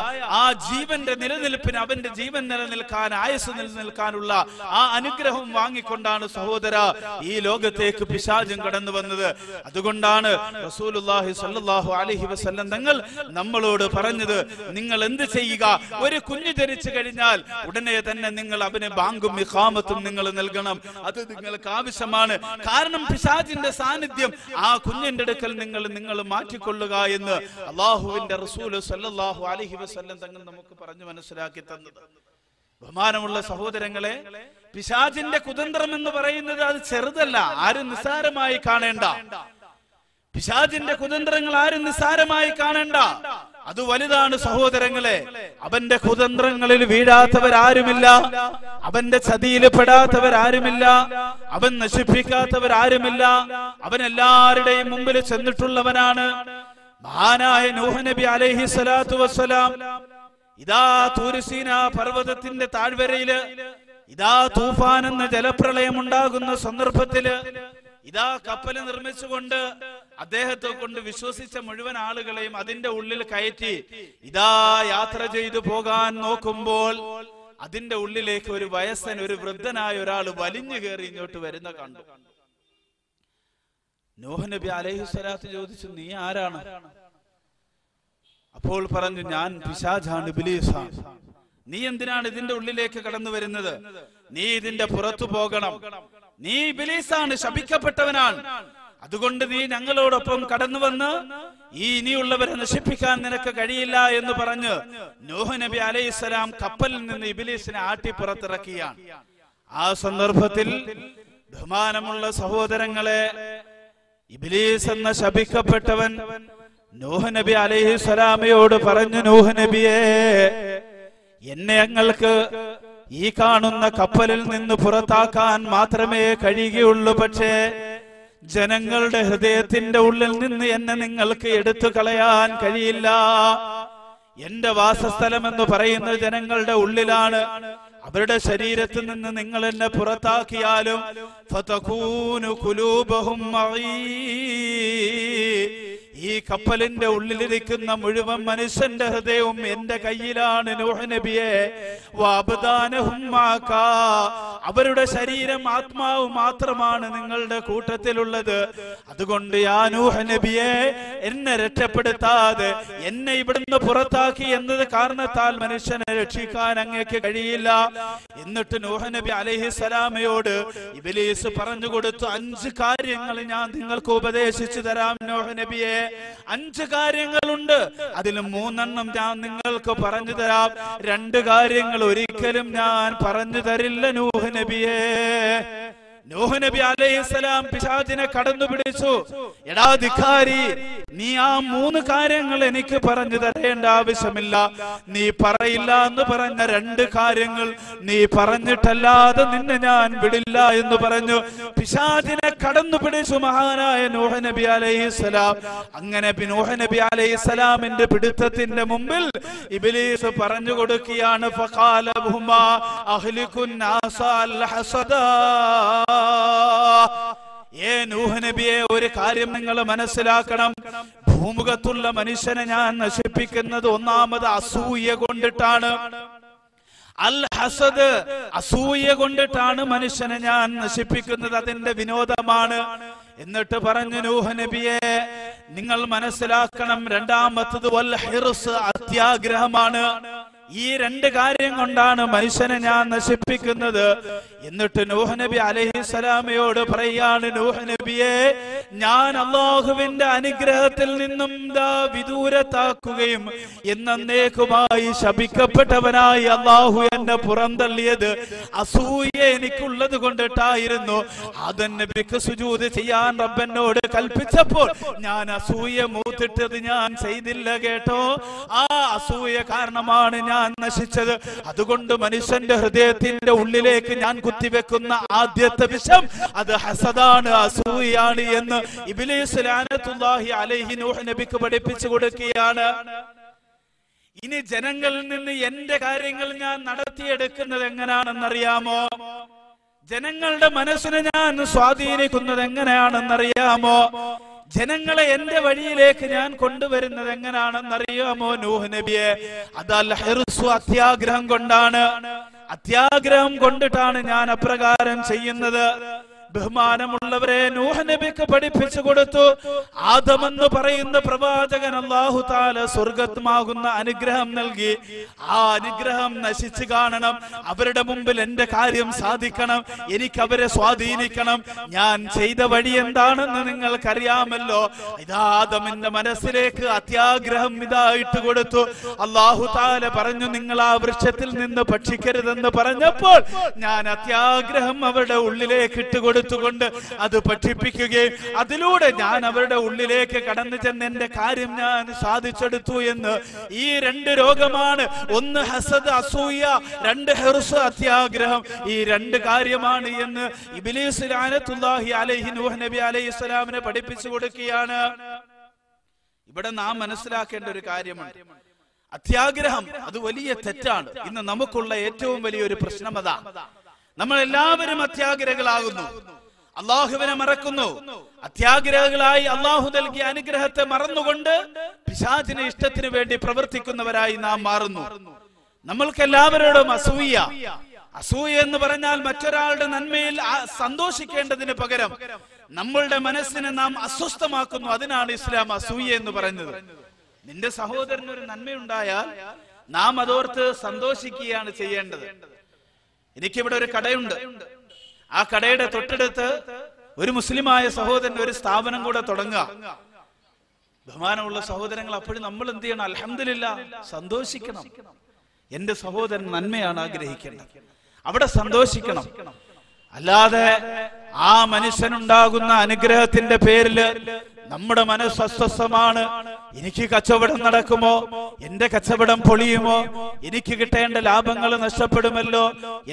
ആ ജീവന്റെ നിലനിൽപ്പിന്, അവന്റെ ജീവൻ നിലനിൽക്കാൻ, ആയുസ് നിലനിൽക്കാനുള്ള ആ അനുഗ്രഹം വാങ്ങിക്കൊണ്ടാണ് സഹോദര ഈ ലോകത്തേക്ക് പിശാചും കടന്നു വന്നത്. അതുകൊണ്ടാണ് റസൂലുള്ളാഹി സ്വല്ലല്ലാഹു അലൈഹി വസല്ലം തങ്ങൾ നമ്മളോട് പറഞ്ഞത്, നിങ്ങൾ എന്ത് ചെയ്യുക, ഒരു കുഞ്ഞ് ജനിച്ചു കഴിഞ്ഞാൽ ഉടനെ തന്നെ നിങ്ങൾ അവന് ബാങ്കും ഇഖാമത്തും നിങ്ങൾ നൽകണം. അത് നിങ്ങൾക്ക് ആവശ്യമാണ്. കാരണം പിശാചിന്റെ സാന്നിധ്യം ആ കുഞ്ഞിന്റെ അടുക്കൽ നിങ്ങൾ മാറ്റിക്കൊള്ളുക എന്ന് അല്ലാഹുവിന്റെ റസൂൽ സല്ലല്ലാഹു അലൈഹി വസല്ലം തങ്ങൾ നമുക്ക് പറഞ്ഞു മനസ്സിലാക്കി തന്നത്. ബഹുമാനമുള്ള സഹോദരങ്ങളെ, പിശാചിന്റെ കുതന്ത്രം എന്ന് പറയുന്നത് അത് ചെറുതല്ല, ആരും നിസ്സാരമായി കാണേണ്ട. പിശാചിന്റെ കുതന്ത്രങ്ങൾ ആരും നിസ്സാരമായി കാണേണ്ട, അത് വലുതാണ് സഹോദരങ്ങളെ. അവന്റെ കുതന്ത്രങ്ങളിൽ വീഴാത്തവരാരുമില്ല, അവന്റെ ചതിയിൽ പെടാത്തവരാരുമില്ല, അവൻ നശിപ്പിക്കാത്തവരാരുമില്ല. അവൻ എല്ലാവരുടെയും മുമ്പിൽ ചെന്നിട്ടുള്ളവനാണ്. മഹാനായ നൂഹ് നബി അലൈഹി സ്വലാത്തു വസ്സലാം ഇതാ തൂർസീന പർവ്വതത്തിന്റെ താഴ്വരയില് ഇതാ തൂഫാൻ എന്ന ജലപ്രളയം ഉണ്ടാകുന്ന സന്ദർഭത്തില് ഇതാ കപ്പൽ നിർമ്മിച്ചുകൊണ്ട് അദ്ദേഹത്തെ കൊണ്ട് വിശ്വസിച്ച മുഴുവൻ ആളുകളെയും അതിന്റെ ഉള്ളിൽ കയറ്റി ഇതാ യാത്ര ചെയ്തു പോകാൻ നോക്കുമ്പോൾ അതിന്റെ ഉള്ളിലേക്ക് ഒരു വയസ്സൻ, ഒരു വൃദ്ധനായ ഒരാൾ വലിഞ്ഞു കയറി ഇങ്ങോട്ട് വരുന്ന കണ്ടു. നൂഹ് നബി അലൈഹി സ്വലാത്ത് ചോദിച്ചു, നീ ആരാണ്? അപ്പോൾ പറഞ്ഞു, ഞാൻ പിശാചാണ്, ഇബ്ലീസാണ്. നീ എന്തിനാണ് ഇതിന്റെ ഉള്ളിലേക്ക് കടന്നു വരുന്നത്? നീ ഇതിന്റെ പുറത്തു പോകണം. നീ ഇബ്ലീസാണ്, ശപിക്കപ്പെട്ടവനാണ്. അതുകൊണ്ട് നീ ഞങ്ങളോടൊപ്പം കടന്നു വന്ന് ഈ ഇനിയുള്ളവരെ നശിപ്പിക്കാൻ നിനക്ക് കഴിയില്ല എന്ന് പറഞ്ഞ് നൂഹ് നബി അലൈഹിസ്സലാം കപ്പലിൽ നിന്ന് ഇബ്ലീസിനെ ആട്ടി പുറത്തിറക്കിയാണ്. ആ സന്ദർഭത്തിൽ ബഹുമാനമുള്ള സഹോദരങ്ങളെ, ഇബ്ലീസ് എന്ന ശപിക്കപ്പെട്ടവൻ നൂഹ് നബി അലൈഹിസ്സലാമയോട് പറഞ്ഞു, നൂഹ് നബിയേ, എന്നെ ഞങ്ങൾക്ക് ഈ കാണുന്ന കപ്പലിൽ നിന്ന് പുറത്താക്കാൻ മാത്രമേ കഴിയുകയുള്ളൂ. പക്ഷേ ജനങ്ങളുടെ ഹൃദയത്തിന്റെ ഉള്ളിൽ നിന്ന് എന്നെ നിങ്ങൾക്ക് എടുത്തു കളയാൻ കഴിയില്ല. എന്റെ വാസസ്ഥലം എന്ന് പറയുന്നത് ജനങ്ങളുടെ ഉള്ളിലാണ്. അവരുടെ ശരീരത്തിൽ നിന്ന് നിങ്ങൾ എന്നെ പുറത്താക്കിയാലും ഫതകൂനു ഖുലൂബഹും മഈ, ഈ കപ്പലിന്റെ ഉള്ളിലിരിക്കുന്ന മുഴുവൻ മനുഷ്യന്റെ ഹൃദയവും എന്റെ കയ്യിലാണ് നൂഹ് നബിയെ. വഅബ്ദാനഹും മാകാ, അവരുടെ ശരീരം ആത്മാവ് മാത്രമാണ് നിങ്ങളുടെ കൂട്ടത്തിലുള്ളത്. അതുകൊണ്ട് യാ നൂഹ് നബിയെ, എന്നെ രക്ഷപ്പെടുത്താതെ എന്നെ ഇവിടുന്ന് പുറത്താക്കി എന്നത് കാരണത്താൽ മനുഷ്യനെ രക്ഷിക്കാൻ അങ്ങേക്ക് കഴിയില്ല. എന്നിട്ട് നൂഹ് നബി അലൈഹിസ്സലാമയോട് ഇബ്ലീസ് പറഞ്ഞു കൊടുത്തു, 5 കാര്യങ്ങൾ ഞാൻ നിങ്ങൾക്ക് ഉപദേശിച്ചു തരാം നൂഹ് നബിയെ. 5 കാര്യങ്ങളുണ്ട്, അതിൽ 3 ഞാൻ നിങ്ങൾക്ക് പറഞ്ഞു തരാം. 2 കാര്യങ്ങൾ ഒരിക്കലും ഞാൻ പറഞ്ഞു തരില്ല നൂഹ് നബിയെ. നൂഹ് നബി അലൈഹിസ്സലാം പിശാചിനെ കടന്നു പിടിച്ചു. എടാ ധിക്കാരി, നീ ആ 3 കാര്യങ്ങൾ എനിക്ക് പറഞ്ഞു തരേണ്ട ആവശ്യമില്ല. നീ പറയില്ല എന്ന് പറഞ്ഞ 2 കാര്യങ്ങൾ നീ പറഞ്ഞിട്ടല്ലാതെ നിന്നെ ഞാൻ വിടില്ല എന്ന് പറഞ്ഞു പിശാചിനെ കടന്നു പിടിച്ചു മഹാനായ നൂഹ് നബി അലൈഹിസ്സലാം. അങ്ങനെ നൂഹ് നബി അലൈഹിസ്സലാമിന്റെ പിടുത്തത്തിന്റെ മുമ്പിൽ ഇബ്ലീസ് പറഞ്ഞു കൊടുക്കുകയാണ്, ഫഖാല ബുമാ അഹ്ലികുൻ നാസ അൽ ഹസദാ, നൂഹ് നബിയെ, ഒരു കാര്യം നിങ്ങൾ മനസ്സിലാക്കണം. ഭൂമുഖത്തുള്ള മനുഷ്യനെ ഞാൻ നശിപ്പിക്കുന്നത് ഒന്നാമത് അസൂയ കൊണ്ടിട്ടാണ്. അൽ ഹസദ്, അസൂയ കൊണ്ടിട്ടാണ് മനുഷ്യനെ ഞാൻ നശിപ്പിക്കുന്നത്. അതിന്റെ വിനോദമാണ്. എന്നിട്ട് പറഞ്ഞു, നൂഹ് നബിയെ, നിങ്ങൾ മനസ്സിലാക്കണം, രണ്ടാമത്തത് വൽ ഹിർസ്, അത്യാഗ്രഹമാണ്. ഈ 2 കാര്യം കൊണ്ടാണ് മനുഷ്യനെ ഞാൻ നശിപ്പിക്കുന്നത്. എന്നിട്ട് നൂഹ് നബി അലൈഹിസ്സലാമയോട് പറയാണ്, നൂഹ് നബിയെ, ഞാൻ അല്ലാഹുവിന്റെ അനുഗ്രഹത്തിൽ നിന്നും വിദൂരത്താക്കുകയും എന്നേക്കുമായി ശപിക്കപ്പെട്ടവനായി അല്ലാഹു എന്നെ പുറന്തള്ളിയത് അസൂയ എനിക്കുള്ളത് കൊണ്ടിട്ടായിരുന്നു. ആദം നബിക്ക് സുജൂദ് ചെയ്യാൻ റബ്ബനോട് കൽപ്പിച്ചപ്പോൾ ഞാൻ അസൂയ മൂത്തിട്ടത് ഞാൻ ചെയ്തില്ല കേട്ടോ. ആ അസൂയ കാരണമാണ് ഞാൻ നശിച്ചത്. അതുകൊണ്ട് മനുഷ്യന്റെ ഹൃദയത്തിന്റെ ഉള്ളിലേക്ക് ഞാൻ കുത്തിവെക്കുന്ന ആദ്യത്തെ വിഷം അത് ഹസദാണ്, അസൂയാണ് എന്ന് ഇബ്ലീസ് ലഅനത്തുല്ലാഹി അലൈഹി നൂഹ് നബിക്ക് പഠിപ്പിച്ചു കൊടുക്കുകയാണ്. ഇനി ജനങ്ങളിൽ നിന്ന് എന്റെ കാര്യങ്ങൾ ഞാൻ നടത്തിയെടുക്കുന്നത് എങ്ങനെയാണെന്നറിയാമോ? ജനങ്ങളുടെ മനസ്സിനെ ഞാൻ സ്വാധീനിക്കുന്നത് എങ്ങനെയാണെന്നറിയാമോ? ജനങ്ങളെ എന്റെ വഴിയിലേക്ക് ഞാൻ കൊണ്ടുവരുന്നത് എങ്ങനെയാണെന്നറിയാമോ നൂഹ് നബിയെ? അതൽ ഹിർസു, അത്യാഗ്രഹം കൊണ്ടാണ്. അത്യാഗ്രഹം കൊണ്ടിട്ടാണ് ഞാൻ അപ്രകാരം ചെയ്യുന്നത്. ബഹുമാനമുള്ളവരെ, നൂഹ് നബിക്ക് പഠിപ്പിച്ചു കൊടുത്തു. ആദം എന്ന് പറയുന്ന പ്രവാചകൻ അല്ലാഹു തആല സ്വർഗ്ഗമാകുന്ന അനുഗ്രഹം നൽകി. ആ അനുഗ്രഹം നശിച്ചു കാണണം. അവരുടെ മുമ്പിൽ എന്റെ കാര്യം സാധിക്കണം. എനിക്ക് അവരെ സ്വാധീനിക്കണം. ഞാൻ ചെയ്ത വഴി എന്താണെന്ന് നിങ്ങൾക്കറിയാമല്ലോ. ഇതാ ആദമിന്റെ മനസ്സിലേക്ക് അത്യാഗ്രഹം ഇതായിട്ട് കൊടുത്തു. അല്ലാഹു തആല പറഞ്ഞു, നിങ്ങൾ ആ വൃക്ഷത്തിൽ നിന്ന് ഭക്ഷിക്കരുതെന്ന് പറഞ്ഞപ്പോൾ ഞാൻ അത്യാഗ്രഹം അവരുടെ ഉള്ളിലേക്ക് ഇട്ടുകൊടുത്തു കൊണ്ട് അത് പഠിപ്പിക്കുകയും അതിലൂടെ ഞാൻ അവരുടെ ഉള്ളിലേക്ക് കടന്നു ചെന്ന് എന്റെ കാര്യം ഞാൻ സാധിച്ചെടുത്തു എന്ന്. ഈ 2 രോഗമാണ്. 1 ഹസദ്, അസൂയ, 2 ഹിർസ്, അത്യാഗ്രഹം. ഈ 2 കാര്യമാണ് എന്ന് ഇബ്ലീസ് ലഅനത്തുല്ലാഹി അലൈഹി നൂഹ് നബി അലൈഹിസ്സലാമിനെ പഠിപ്പിച്ചു കൊടുക്കുകയാണ്. ഇവിടെ നാം മനസ്സിലാക്കേണ്ട ഒരു കാര്യമാണ്, അത്യാഗ്രഹം അത് വലിയ തെറ്റാണ്. ഇന്ന് നമുക്കുള്ള ഏറ്റവും വലിയൊരു പ്രശ്നം അതാ. നമ്മൾ എല്ലാവരും അത്യാഗ്രഹികളാകുന്നു, അള്ളാഹുവിനെ മറക്കുന്നു. അത്യാഗ്രഹികളായി അള്ളാഹു നൽകിയ അനുഗ്രഹത്തെ മറന്നുകൊണ്ട് പിശാചിന്റെ ഇഷ്ടത്തിന് വേണ്ടി പ്രവർത്തിക്കുന്നവരായി നാം മാറുന്നു. നമ്മൾക്ക് എല്ലാവരോടും അസൂയ. അസൂയ എന്ന് പറഞ്ഞാൽ മറ്റൊരാളുടെ നന്മയിൽ സന്തോഷിക്കേണ്ടതിന് പകരം നമ്മളുടെ മനസ്സിനെ നാം അസ്വസ്ഥമാക്കുന്നു. അതിനാണ് ഇസ്ലാം അസൂയ എന്ന് പറയുന്നത്. നിന്റെ സഹോദരന് ഒരു നന്മയുണ്ടായാൽ നാം അതോർത്ത് സന്തോഷിക്കുകയാണ് ചെയ്യേണ്ടത്. എനിക്കിവിടെ ഒരു കടയുണ്ട്, ആ കടയുടെ തൊട്ടടുത്ത് ഒരു മുസ്ലിമായ സഹോദരൻ ഒരു സ്ഥാപനം കൂടെ തുടങ്ങുക. ബഹുമാനമുള്ള സഹോദരങ്ങൾ, അപ്പോഴും നമ്മൾ എന്ത് ചെയ്യണം? അൽഹംദുലില്ലാഹ് സന്തോഷിക്കണം. എന്റെ സഹോദരൻ നന്മയാണ് ആഗ്രഹിക്കേണ്ടത്, അവിടെ സന്തോഷിക്കണം. അല്ലാതെ ആ മനുഷ്യനുണ്ടാകുന്ന അനുഗ്രഹത്തിന്റെ പേരില് നമ്മുടെ മനസ്സ് അസ്വസ്ഥമാണ്. എനിക്ക് കച്ചവടം നടക്കുമോ, എന്റെ കച്ചവടം പൊളിയുമോ, എനിക്ക് കിട്ടേണ്ട ലാഭങ്ങൾ നഷ്ടപ്പെടുമല്ലോ,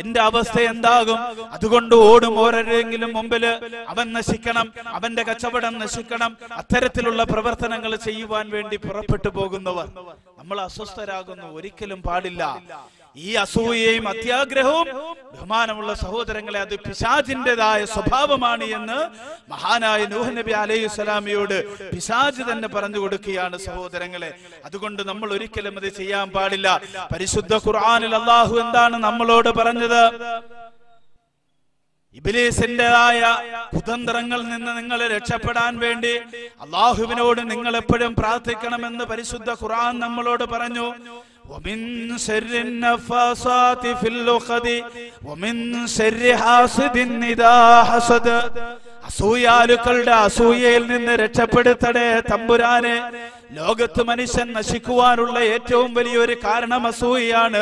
എന്റെ അവസ്ഥ എന്താകും, അതുകൊണ്ട് ഓടും ഓരോരെങ്കിലും മുമ്പില് അവൻ നശിക്കണം, അവന്റെ കച്ചവടം നശിക്കണം. അത്തരത്തിലുള്ള പ്രവർത്തനങ്ങൾ ചെയ്യുവാൻ വേണ്ടി പുറപ്പെട്ടു പോകുന്നവർ നമ്മൾ അസ്വസ്ഥരാകുന്നു. ഒരിക്കലും പാടില്ല. ഈ അസൂയയും അത്യാഗ്രഹവും ബഹുമാനമുള്ള സഹോദരങ്ങളെ, അത് പിശാചിന്റേതായ സ്വഭാവമാണ് എന്ന് മഹാനായ നൂഹ് നബി അലൈഹിസ്സലാമിയോട് പിശാച് തന്നെ പറഞ്ഞു കൊടുക്കുകയാണ് സഹോദരങ്ങളെ. അതുകൊണ്ട് നമ്മൾ ഒരിക്കലും അത് ചെയ്യാൻ പാടില്ല. പരിശുദ്ധ ഖുർആനിൽ അല്ലാഹു എന്താണ് നമ്മളോട് പറഞ്ഞത്? ഇബ്ലീസിന്റേതായ കുതന്ത്രങ്ങളിൽ നിന്ന് നിങ്ങൾ രക്ഷപ്പെടാൻ വേണ്ടി അല്ലാഹുവിനോട് നിങ്ങൾ എപ്പോഴും പ്രാർത്ഥിക്കണമെന്ന് പരിശുദ്ധ ഖുർആൻ നമ്മളോട് പറഞ്ഞു. ومن شر النفاثات في العقد ومن شر حاسد إذا حسد. അസൂയാലുക്കളുടെ അസൂയയിൽ നിന്ന് രക്ഷപ്പെടുത്തണേ തമ്പുരാനെ. ലോകത്ത് മനുഷ്യൻ നശിക്കുവാനുള്ള ഏറ്റവും വലിയൊരു കാരണം അസൂയയാണ്.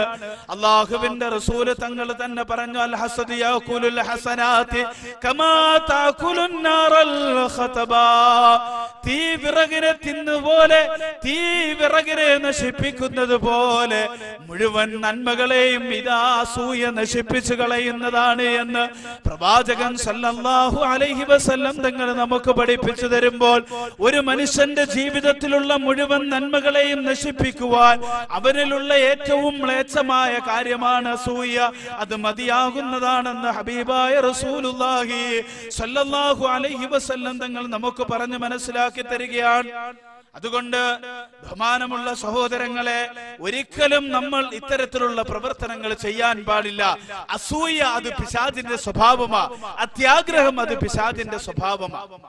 അല്ലാഹുവിന്റെ റസൂൽ തങ്ങൾ തന്നെ പറഞ്ഞു, അൽ ഹസദ് യഅകുലുൽ ഹസനാതി കമാ തഅകുലുൻ നാറൽ ഖതബാ. തീ വിറകിനെ തിന്നുപോലെ, തീ വിറകിനെ നശിപ്പിക്കുന്നത് പോലെ മുഴുവൻ നന്മകളെയും ഇതാ അസൂയ നശിപ്പിച്ചു കളയുന്നതാണ് എന്ന് പ്രവാചകൻ സല്ലല്ലാഹു അലൈഹി വസല്ലം തങ്ങൾ നമുക്ക് പഠിപ്പിച്ചു തരുമ്പോൾ, ഒരു മനുഷ്യന്റെ ജീവിതത്തിലുള്ള മുഴുവൻ നന്മകളെയും നശിപ്പിക്കുവാൻ അവനിലുള്ള ഏറ്റവും മ്ലേച്ഛമായ കാര്യമാണ് അസൂയ. അത് മതിയാകുന്നതാണെന്ന് ഹബീബായ റസൂലുള്ളാഹി സ്വല്ലല്ലാഹു അലൈഹി വസല്ലം തങ്ങൾ നമുക്ക് പറഞ്ഞു മനസ്സിലാക്കി തരികയാണ്. അതുകൊണ്ട് ബഹുമാനമുള്ള സഹോദരങ്ങളെ, ഒരിക്കലും നമ്മൾ ഇത്തരത്തിലുള്ള പ്രവർത്തനങ്ങൾ ചെയ്യാൻ പാടില്ല. അസൂയ അത് പിശാചിന്റെ സ്വഭാവമാണ്, അത്യാഗ്രഹം അത് പിശാചിന്റെ സ്വഭാവമാണ്.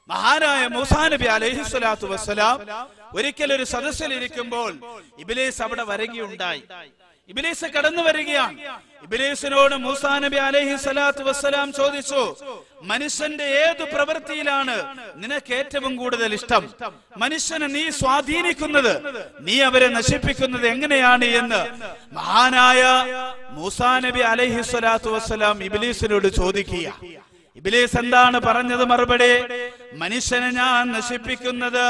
മഹാനായ മൂസാ നബി അലൈഹിസ്സലാത്തു വസ്സലാം ഒരിക്കൽ ഒരു സദസ്സിലിരിക്കുമ്പോൾ ഇബ്ലീസ് അവിടെ വരികയുണ്ടായി. ഇബ്ലീസ് കടന്നു വരികയാണ്. ഇബ്ലീസിനോട് മൂസാ നബി അലൈഹിസ്സലാത്തു വസ്സലാം ചോദിച്ചു, മനുഷ്യന്റെ ഏതു പ്രവൃത്തിയിലാണ് നിനക്ക് ഏറ്റവും കൂടുതൽ ഇഷ്ടം? മനുഷ്യനെ നീ സ്വാധീനിക്കുന്നത്, നീ അവരെ നശിപ്പിക്കുന്നത് എങ്ങനെയാണ് എന്ന് മഹാനായ മൂസാ നബി അലൈഹിസ്സലാത്തു വസ്സലാം ഇബ്ലീസിനോട് ചോദിക്കുക. ഇബ്ലീസ് എന്താണ് പറഞ്ഞത് മറുപടി? മനുഷ്യനെ ഞാൻ നശിപ്പിക്കുന്നത്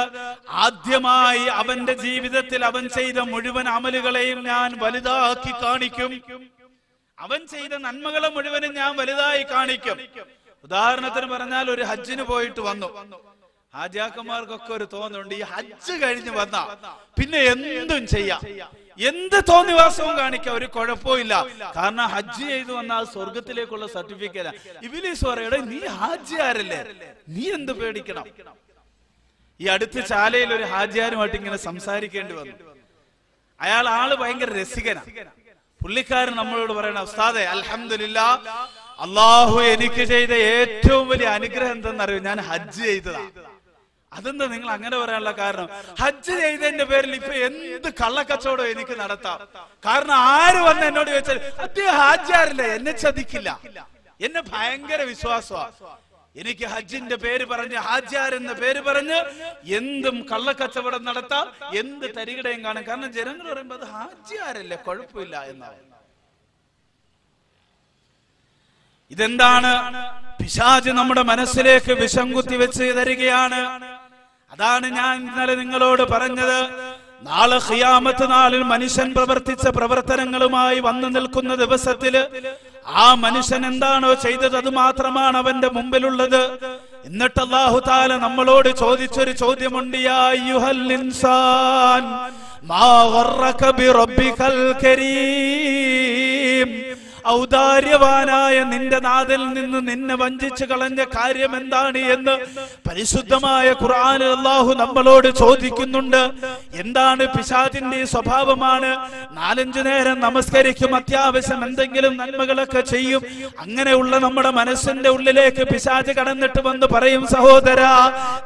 ആദ്യമായി അവന്റെ ജീവിതത്തിൽ അവൻ ചെയ്ത മുഴുവൻ അമലുകളെയും ഞാൻ വലുതാക്കി കാണിക്കും. അവൻ ചെയ്ത നന്മകളെ മുഴുവനും ഞാൻ വലുതായി കാണിക്കും. ഉദാഹരണത്തിന് പറഞ്ഞാൽ, ഒരു ഹജ്ജിന് പോയിട്ട് വന്നു. ഹാജിയാക്കന്മാർക്കൊക്കെ ഒരു തോന്നുന്നുണ്ട്, ഈ ഹജ്ജ് കഴിഞ്ഞ് വന്ന പിന്നെ എന്തും ചെയ്യാം, എന്ത് തോന്നിവാസവും കാണിക്കാം, ഒരു കുഴപ്പമില്ല. കാരണം ഹജ്ജ് ചെയ്തു വന്നാൽ സ്വർഗത്തിലേക്കുള്ള സർട്ടിഫിക്കറ്റ്. ഇബ്ലീസ് പറയടെ, നീ ഹാജിയാരല്ലേ, നീ എന്ത് പേടിക്കണം? ഈ അടുത്ത് ചാലയിൽ ഒരു ഹാജിയാരുമായിട്ട് ഇങ്ങനെ സംസാരിക്കേണ്ടി വന്നു. അയാൾ ആള് ഭയങ്കര രസികനാണ്. പുള്ളിക്കാരൻ നമ്മളോട് പറയണ, ഉസ്താദെ അൽഹംദുലില്ലാഹ്, അള്ളാഹു എനിക്ക് ചെയ്ത ഏറ്റവും വലിയ അനുഗ്രഹം എന്തെന്നറിയോ? ഞാൻ ഹജ്ജ് ചെയ്തതാ. അതെന്താ നിങ്ങൾ അങ്ങനെ പറയാനുള്ള കാരണം? ഹജ്ജ് ചെയ്തതിന്റെ പേരിൽ ഇപ്പൊ എന്ത് കള്ളക്കച്ചവടം എനിക്ക് നടത്താം. കാരണം ആര് വന്ന് എന്നോട് ചോദിച്ചാൽ അദ്ദേഹം ഹാജിയാരല്ലേ, എന്നെ ചതിക്കില്ല. എന്നെ ഭയങ്കര വിശ്വാസമാണ്. എനിക്ക് ഹജ്ജിന്റെ പേര് പറഞ്ഞ്, ഹാജിയാർ എന്ന പേര് പറഞ്ഞ് എന്തും കള്ളക്കച്ചവടം നടത്താം, എന്ത് തരികിടയും കാണും. കാരണം ജനങ്ങൾ പറയുമ്പോ അത് ഹാജിയാരല്ലേ, കുഴപ്പമില്ല എന്നാണ്. ഇതെന്താണ്? പിശാച് നമ്മുടെ മനസ്സിലേക്ക് വിഷം കുത്തി വെച്ച് തരികയാണ്. അതാണ് ഞാൻ ഇന്നലെ നിങ്ങളോട് പറഞ്ഞത്. നാളെ ഖിയാമത്ത് നാളിൽ മനുഷ്യൻ പ്രവർത്തിച്ച പ്രവർത്തനങ്ങളുമായി വന്നു നിൽക്കുന്ന ദിവസത്തില് ആ മനുഷ്യൻ എന്താണോ ചെയ്തത് അത് മാത്രമാണ് അവന്റെ മുമ്പിലുള്ളത്. എന്നിട്ട് അല്ലാഹു തആല നമ്മളോട് ചോദിച്ചൊരു ചോദ്യമുണ്ട്, യാ അയ്യുഹൽ ഇൻസാൻ മാ ഗറക ബിറബ്ബികൽ കരീം. ഔദാര്യവാനായ നിന്റെ നാഥിൽ നിന്ന് നിന്നെ വഞ്ചിച്ചു കളഞ്ഞ കാര്യം എന്താണ് എന്ന് പരിശുദ്ധമായ ഖുർആനിൽ അല്ലാഹു നമ്മളോട് ചോദിക്കുന്നുണ്ട്. എന്താണ്? പിശാചിന്റെ സ്വഭാവമാണ്. 4-5 നേരം നമസ്കരിക്കും, അത്യാവശ്യം എന്തെങ്കിലും നന്മകളൊക്കെ ചെയ്യും. അങ്ങനെയുള്ള നമ്മുടെ മനസ്സിന്റെ ഉള്ളിലേക്ക് പിശാച് കടന്നിട്ട് വന്ന് പറയും, സഹോദരാ,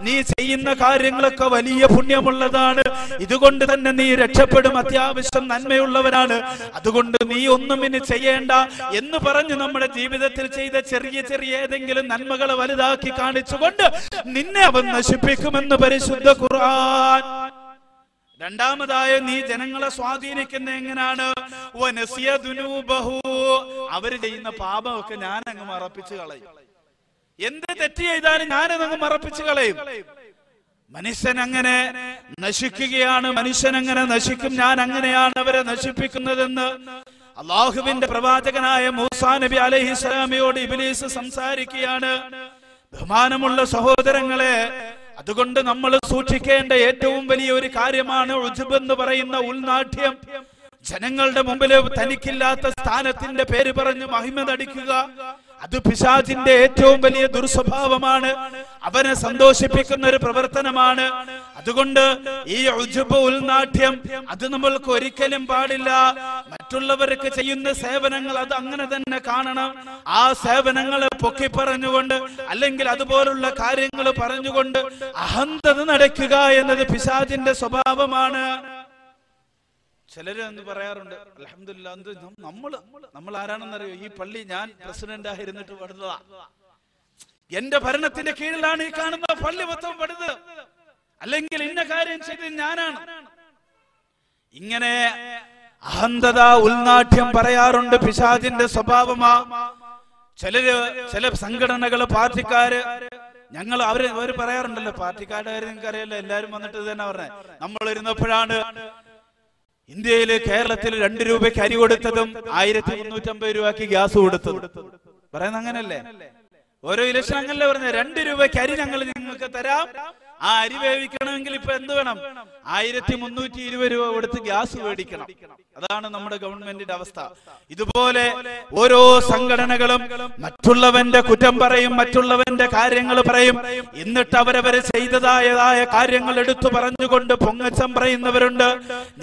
നീ ചെയ്യുന്ന കാര്യങ്ങളൊക്കെ വലിയ പുണ്യമുള്ളതാണ്, ഇതുകൊണ്ട് തന്നെ നീ രക്ഷപ്പെടും, അത്യാവശ്യം നന്മയുള്ളവരാണ്, അതുകൊണ്ട് നീ ഒന്നും ഇനി ചെയ്യേണ്ട എന്ന് പറഞ്ഞ് നമ്മുടെ ജീവിതത്തിൽ ചെയ്ത ചെറിയ ചെറിയ ഏതെങ്കിലും നന്മകളെ വലുതാക്കി കാണിച്ചുകൊണ്ട് നിന്നെ അവൻ നശിപ്പിക്കുമെന്ന് പരിശുദ്ധ ഖുർആൻ. രണ്ടാമതായ, നീ ജനങ്ങളെ സ്വാധീനിക്കുന്ന എങ്ങനെയാണ്? അവര് ചെയ്യുന്ന പാപമൊക്കെ ഞാൻ അങ്ങ് മറപ്പിച്ചു കളയും. എന്ത് തെറ്റ് ചെയ്താലും ഞാനതങ്ങ് മറപ്പിച്ചു കളയും. മനുഷ്യൻ അങ്ങനെ നശിക്കുകയാണ്, മനുഷ്യൻ അങ്ങനെ നശിക്കും, ഞാൻ അങ്ങനെയാണ് അവരെ നശിപ്പിക്കുന്നതെന്ന് അള്ളാഹുവിന്റെ പ്രവാചകനായ മൂസാ നബി അലൈഹിസ്സലാമിയോട് ഇബ്ലീസ് സംസാരിക്കുകയാണ്. ബഹുമാനമുള്ള സഹോദരങ്ങളെ, അതുകൊണ്ട് നമ്മൾ സൂക്ഷിക്കേണ്ട ഏറ്റവും വലിയ ഒരു കാര്യമാണ് ഉജ്ബ് എന്ന് പറയുന്ന ഉൾനാട്യം. ജനങ്ങളുടെ മുമ്പിൽ തനിക്കില്ലാത്ത സ്ഥാനത്തിന്റെ പേര് പറഞ്ഞ് മഹിമ നടിക്കുക, അത് പിശാചിന്റെ ഏറ്റവും വലിയ ദുർസ്വഭാവമാണ്. അവനെ സന്തോഷിപ്പിക്കുന്ന ഒരു പ്രവർത്തനമാണ്. അതുകൊണ്ട് ഈ ഉജ്ബ്, ഉൾനാട്യം, അത് നമ്മൾക്ക് ഒരിക്കലും പാടില്ല. മറ്റുള്ളവർക്ക് ചെയ്യുന്ന സേവനങ്ങൾ അത് അങ്ങനെ തന്നെ കാണണം. ആ സേവനങ്ങളെ പൊക്കി പറഞ്ഞുകൊണ്ട് അല്ലെങ്കിൽ അതുപോലുള്ള കാര്യങ്ങൾ പറഞ്ഞുകൊണ്ട് അഹന്തത നടക്കുക എന്നത് പിശാചിന്റെ സ്വഭാവമാണ്. ചിലര് എന്ന് പറയാറുണ്ട്, അൽഹംദുലില്ലാഹ്, നമ്മൾ ആരാണെന്നറിയോ? ഈ പള്ളി ഞാൻ പ്രസിഡന്റ് ആയിരുന്നിട്ട് പണിതതാ, എന്റെ ഭരണത്തിന്റെ കീഴിലാണ് ഈ കാണുന്ന പള്ളി മൊത്തം പണിത്, അല്ലെങ്കിൽ ഇന്ന കാര്യം ചെയ്ത് ഞാനാണ്. ഇങ്ങനെ അഹന്തത, ഉൾനാട്യം പറയാറുണ്ട്, പിശാചിന്റെ സ്വഭാവമാ. ചില സംഘടനകള്, പാർട്ടിക്കാര്, അവര് പറയാറുണ്ടല്ലോ, പാർട്ടിക്കാരുടെ കാര്യം നിങ്ങൾക്ക് അറിയാലോ, എല്ലാരും വന്നിട്ട് ഇത് തന്നെ പറഞ്ഞേ. നമ്മൾ ഇരുന്നപ്പോഴാണ് ഇന്ത്യയില്, കേരളത്തിൽ 2 രൂപയ്ക്ക് അരി കൊടുത്തതും 1350 രൂപയ്ക്ക് ഗ്യാസ് കൊടുത്തതും. പറയുന്നത് അങ്ങനല്ലേ? ഓരോ ഇലക്ഷൻ അങ്ങനല്ലേ പറഞ്ഞത്? 2 രൂപയ്ക്ക് അരി ഞങ്ങൾ നിങ്ങൾക്ക് തരാം, ആ അരി വേവിക്കണമെങ്കിൽ ഇപ്പൊ എന്ത് വേണം? 1320 രൂപ കൊടുത്ത് ഗ്യാസ് മേടിക്കണം. അതാണ് നമ്മുടെ ഗവൺമെന്റിന്റെ അവസ്ഥ. ഇതുപോലെ ഓരോ സംഘടനകളും മറ്റുള്ളവന്റെ കുറ്റം പറയും, മറ്റുള്ളവന്റെ കാര്യങ്ങൾ പറയും, എന്നിട്ട് അവരവരെ ചെയ്തതായ കാര്യങ്ങൾ എടുത്തു പറഞ്ഞുകൊണ്ട് പൊങ്ങച്ചം പറയുന്നവരുണ്ട്.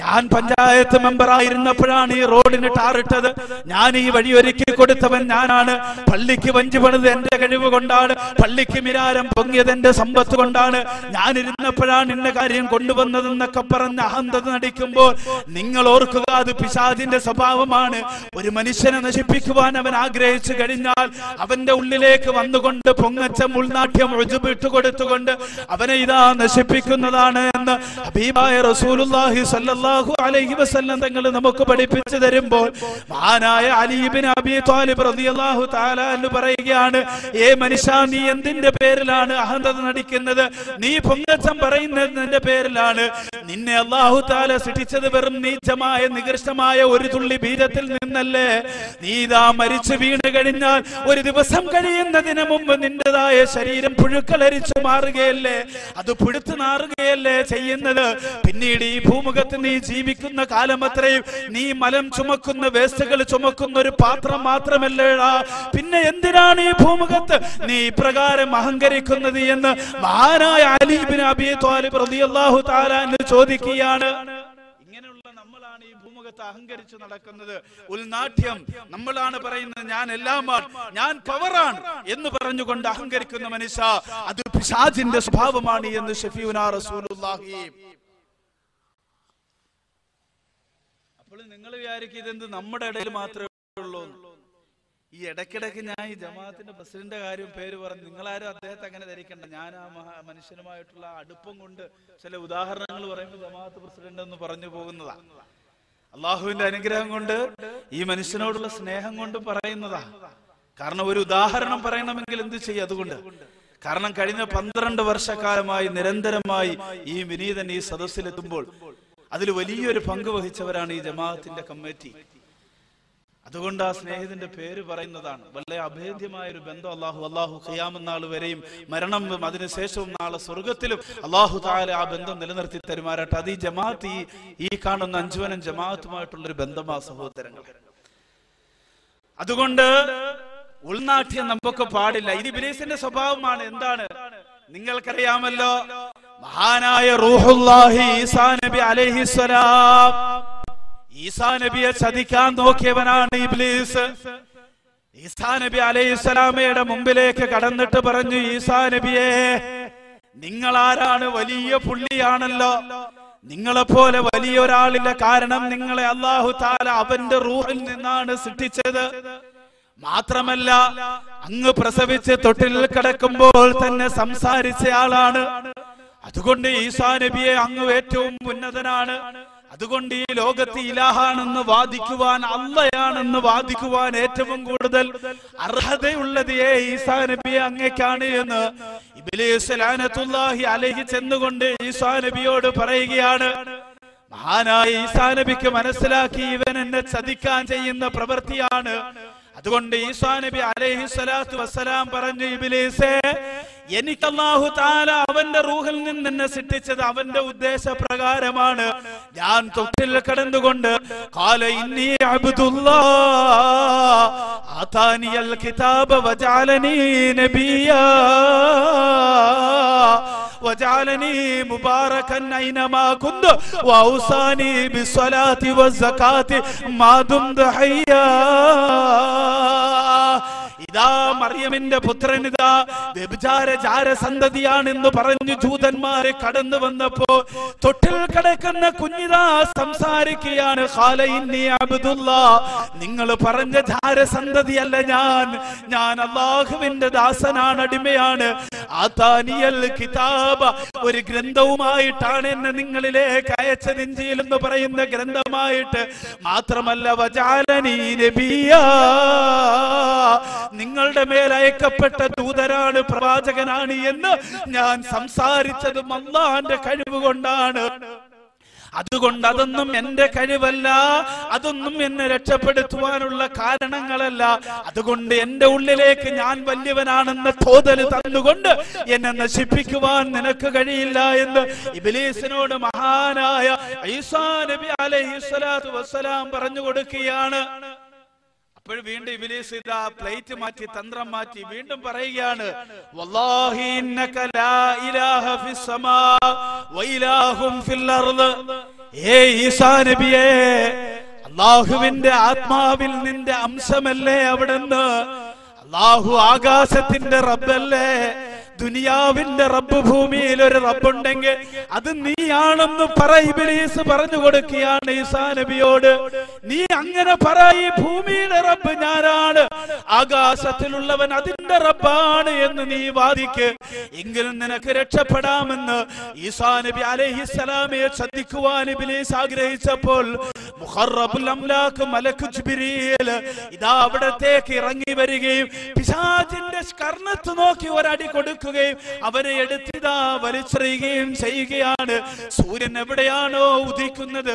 ഞാൻ പഞ്ചായത്ത് മെമ്പർ ആയിരുന്നപ്പോഴാണ് ഈ റോഡിന് ടാറിട്ടത്, ഞാൻ ഈ വഴി ഒരുക്കി കൊടുത്തവൻ ഞാനാണ്, പള്ളിക്ക് വഞ്ചി പണിത് എന്റെ കഴിവ് കൊണ്ടാണ്, പള്ളിക്ക് മിരാരം പൊങ്ങിയത് എന്റെ സമ്പത്ത് കൊണ്ടാണ്, ഞാനിരുന്നപ്പോഴാണ് ഇന്ന കാര്യം കൊണ്ടുവന്നതെന്നൊക്കെ പറഞ്ഞ് അഹന്തത നടിക്കുമ്പോൾ നിങ്ങൾ ഓർക്കുക, അത് പിശാചിന്റെ സ്വഭാവമാണ്. ഒരു മനുഷ്യനെ നശിപ്പിക്കുവാൻ അവൻ ആഗ്രഹിച്ചു കഴിഞ്ഞാൽ അവന്റെ ഉള്ളിലേക്ക് വന്നുകൊണ്ട് പൊങ്ങച്ചം, ഉൾനാട്യം, ഉജ്ബ് ഇട്ടുകൊടുത്തുകൊണ്ട് അവനെ ഇതാ നശിപ്പിക്കുന്നതാണ് എന്ന് ഹബീബായ റസൂലുള്ളാഹി സ്വല്ലല്ലാഹു അലൈഹി വസല്ലം തങ്ങൾ നമുക്ക് പഠിപ്പിച്ചു തരുമ്പോൾ മഹാനായ അലി ഇബ്നു അബീ ത്വാലിബ് റളിയല്ലാഹു തആല അൻഹു പറയുകയാണ്, ഏ മനുഷ്യ, നീ എന്തിന്റെ പേരിലാണ് അഹന്തത നടിക്കുന്നത്? നീ പൊങ്ങച്ചം പറയുന്നതിന്റെ പേരിലാണ്. നിന്നെ അല്ലാഹു തആല സൃഷ്ടിച്ചത് വെറും നീചമായ നികൃഷ്ടമായ ഒരു തുള്ളി ബീജത്തിൽ നിന്നല്ലേ? നീ ഇതാ മരിച്ചു വീണ് കഴിഞ്ഞാൽ ഒരു ദിവസം കഴിയുന്നതിന് മുമ്പ് നിന്റേതായ ശരീരം പുഴുക്കളരിച്ചു മാറുകയല്ലേ, അത് പുഴുത്തു നാറുകയല്ലേ ചെയ്യുന്നത്? പിന്നീട് ഈ ഭൂമുഖത്ത് നീ ജീവിക്കുന്ന കാലം അത്രയും നീ മലം ചുമക്കുന്ന, വേസ്റ്റുകൾ ചുമക്കുന്ന ഒരു പാത്രം മാത്രമല്ലേടാ, പിന്നെ എന്തിനാണ് ഈ ഭൂമുഖത്ത് നീ ഇപ്രകാരം അഹങ്കരിക്കുന്നത് എന്ന് മഹാനായ അലി ഇബ്നു അബീ ത്വാലിബ് റളിയല്ലാഹു തആല അൻഹു ചോദിക്കുകയാണ്. ഇങ്ങനെയുള്ള നമ്മളാണ് ഈ ഭൂമുഖത്ത് അഹങ്കരിച്ചു നടക്കുന്നത്. ഉൾനാട്യം, നമ്മളാണ് പറയുന്നത് ഞാൻ എല്ലാമാണ്, ഞാൻ പവറാണ് എന്ന് പറഞ്ഞുകൊണ്ട് അഹങ്കരിക്കുന്ന മനുഷ്യ, അത് പിശാചിന്റെ സ്വഭാവമാണ് എന്ന് ശഫീഉനാ റസൂലുള്ളാഹി. അപ്പോൾ നിങ്ങൾ വിചാരിക്കും ഇതെന്ത് നമ്മുടെ ഇടയിൽ മാത്രമേ ഉള്ളൂ? ഈ ഇടയ്ക്കിടയ്ക്ക് ഞാൻ ഈ ജമാഅത്തിന്റെ പ്രസിഡന്റ് കാര്യം പേര് പറഞ്ഞു, നിങ്ങളാരും അദ്ദേഹത്തെ അങ്ങനെ ധരിക്കണ്ട. ഞാൻ ആ മനുഷ്യനുമായിട്ടുള്ള അടുപ്പം കൊണ്ട് ചില ഉദാഹരണങ്ങൾ പറയുമ്പോൾ ജമാഅത്ത് പ്രസിഡന്റ് എന്ന് പറഞ്ഞു പോകുന്നതാ. അള്ളാഹുവിന്റെ അനുഗ്രഹം കൊണ്ട്, ഈ മനുഷ്യനോടുള്ള സ്നേഹം കൊണ്ട് പറയുന്നതാ. കാരണം ഒരു ഉദാഹരണം പറയണമെങ്കിൽ എന്ത് ചെയ്യും? അതുകൊണ്ട് കാരണം കഴിഞ്ഞ 12 വർഷക്കാലമായി നിരന്തരമായി ഈ വിനീതൻ ഈ സദസ്സിലെത്തുമ്പോൾ അതിൽ വലിയൊരു പങ്ക് വഹിച്ചവരാണ് ഈ ജമാഅത്തിന്റെ കമ്മിറ്റി. അതുകൊണ്ട് ആ സ്നേഹത്തിന്റെ പേര് പറയുന്നതാണ്. വളരെ അഭേദ്യമായ ഒരു ബന്ധം അള്ളാഹു ഖിയാമത്ത് നാൾ വരെയും മരണം അതിനുശേഷവും നാളെ സ്വർഗത്തിലും അള്ളാഹു തആല ആ ബന്ധം നിലനിർത്തി തരുമാറാട്ടെ. അത് ഈ ജമാഅത്ത്, ഈ കാണുന്ന അഞ്ചുവനം ജമാഅത്തുമായിട്ടുള്ളൊരു ബന്ധമാ സഹോദരങ്ങൾ. അതുകൊണ്ട് ഉൾനാട്യം നമുക്ക് പാടില്ല. ഇത് ഇബ്ലീസിന്റെ സ്വഭാവമാണ്. എന്താണ് നിങ്ങൾക്കറിയാമല്ലോ, മഹാനായ റൂഹുല്ലാഹി ഈസാ നബി അലൈഹിസ്സലാം, ഈസാ നബിയെ ചതിക്കാൻ നോക്കിയവനാണ് ഇബ്ലീസ്. ഈസാ നബി അലൈഹിസ്സലാമയുടെ മുമ്പിലേക്ക് കടന്നിട്ട് പറഞ്ഞു, ഈസാ നബിയെ, നിങ്ങൾ ആരാണ്? വലിയ പുള്ളിയാണല്ലോ, നിങ്ങളെപ്പോലെ വലിയൊരാളില്ല. കാരണം നിങ്ങളെ അല്ലാഹു തആല അവന്റെ റൂഹിൽ നിന്നാണ് സൃഷ്ടിച്ചത്. മാത്രമല്ല, അങ്ങ് പ്രസവിച്ച് തൊട്ടിൽ കിടക്കുമ്പോൾ തന്നെ സംസാരിച്ച ആളാണ്. അതുകൊണ്ട് ഈസാ നബിയെ അങ്ങ് ഏറ്റവും ഉന്നതനാണ്. അതുകൊണ്ട് ഈ ലോകത്ത് ഇലാഹാണെന്ന് വാദിക്കുവാൻ, അള്ളയാണെന്ന് വാദിക്കുവാൻ ഏറ്റവും കൂടുതൽ അർഹതയുള്ളത് ഈസാ നബിയെ അങ്ങേക്കാണ് എന്ന് ഇബ്ലീസ് ലഅനത്തുല്ലാഹി അലൈഹി ചെന്നുകൊണ്ട് ഈസാ നബിയോട് പറയുകയാണ്. മഹാനായ ഈസാ നബിക്ക് മനസ്സിലാക്കി, ഇവൻ എന്നെ ചതിക്കാൻ ചെയ്യുന്ന പ്രവൃത്തിയാണ്. അതുകൊണ്ട് ഈസാ നബി അലൈഹിസ്സലാത്തു വസ്സലാം പറഞ്ഞു, ഇബ്ലീസേ, എനിക്ക് അല്ലാഹു തആല അവന്റെ റൂഹിൽ നിന്ന് എന്നെ സൃഷ്ടിച്ചത് അവന്റെ ഉദ്ദേശപ്രകാരമാണ്. ഞാൻ തൊട്ടിൽ കിടന്നുകൊണ്ട് ഖാല ഇന്നി അബ്ദുല്ലാഹ് ആതാനിയൽ കിതാബ വജഅലനി നബിയ്യാ വജഅലനി മുബാറകൻ ഐനമാ കുന്തു വഔസാനി ബിസ്സലാത്തി വസ്സകാത്തി മാ ദുംതു ഹയ്യാ. ഇതാ മറിയമിന്റെ പുത്രൻ ഇതാ വ്യഭിചാര ജാരസന്തതിയാണെന്ന് പറഞ്ഞു ജൂതന്മാരെ കടന്നു വന്നപ്പോ തൊട്ടിൽ കിടക്കുന്ന കുഞ്ഞിതാ സംസാരിക്കുകയാണ്. ഖാല ഇന്നി അബ്ദുല്ലാഹ്, നിങ്ങൾ പറഞ്ഞ ജാരസന്തതിയല്ല ഞാൻ അല്ലാഹുവിന്റെ ദാസനാണ്, അടിമയാണ്. ആതാനിയൽ കിതാബ, ഒരു ഗ്രന്ഥവുമായിട്ടാണ് എന്നെ നിങ്ങളിലേക്ക് അയച്ചത്, ഇൻജീൽ എന്ന് പറയുന്ന ഗ്രന്ഥമായിട്ട്. മാത്രമല്ല വജഅലനി നബിയ്യാ, നിങ്ങളുടെ മേൽ അയക്കപ്പെട്ട ദൂതനാണ്, പ്രവാചകനാണ് എന്ന് ഞാൻ സംസാരിച്ചതും അല്ലാഹുവിന്റെ കഴിവ് കൊണ്ടാണ്. അതുകൊണ്ട് അതൊന്നും എന്റെ കഴിവല്ല, അതൊന്നും എന്നെ രക്ഷപ്പെടുത്തുവാനുള്ള കാരണങ്ങളല്ല. അതുകൊണ്ട് എന്റെ ഉള്ളിലേക്ക് ഞാൻ വലിയവനാണെന്ന തോന്നല് തന്നുകൊണ്ട് എന്നെ നശിപ്പിക്കുവാൻ നിനക്ക് കഴിയില്ല എന്ന് ഇബ്ലീസിനോട് മഹാനായ ഈസാ നബി അലൈഹിസ്സലാത്തു വസ്സലാം പറഞ്ഞു കൊടുക്കുകയാണ്. അപ്പോൾ വീണ്ടും ഇബ്ലീസ് ഇതാ പ്ലേറ്റ് മാറ്റി, തന്ത്രം മാറ്റി, വീണ്ടും പറയുകയാണ്, വല്ലാഹി ഇന്നക ലാ ഇലാഹ ഫിസ് സമാ വഇലാഹും ഫിൽ അർദ്. ഈസാ നബിയേ, അല്ലാഹുവിന്റെ ആത്മാവിൽ നിന്റെ അംശമല്ലേ അവിടുന്ന്? അല്ലാഹു ആകാശത്തിന്റെ റബ്ബല്ലേ? ദുനിയാവിന്റെ റബ്ബ്, ഭൂമിയിൽ ഒരു റബ്ബുണ്ടെങ്കിൽ അത് നീയാണെന്ന് ഇബ്ലീസ് പറഞ്ഞു കൊടുക്കുകയാണ് ഈസാ നബിയോട്. നീ അങ്ങനെ പറയ്, ഭൂമിയിലെ റബ്ബ് ഞാനാണ്, ആകാശത്തിലുള്ളവൻ അതിന്റെ റബ്ബാണ് എന്ന് നീ വാദിക്ക്, എങ്കിലും നിനക്ക് രക്ഷപ്പെടാമെന്ന് ഈസാ നബി അലൈഹിസ്സലാമയെ ശ്രദ്ധിക്കുവാൻ ഇബ്ലീസ് ആഗ്രഹിച്ചപ്പോൾ മുഖറബുൽ അംലാക്ക് മലക്ക് ജിബ്രീൽ ഇതാ അവിടത്തേക്ക് ഇറങ്ങി വരികയും പിശാചിന്റെ കർണത്ത് നോക്കി ഒരടി കൊടുക്കുകയും അവരെ എടുത്തിതാ വലിച്ചെറിയുകയും ചെയ്യുകയാണ്. സൂര്യൻ എവിടെയാണോ ഉദിക്കുന്നത്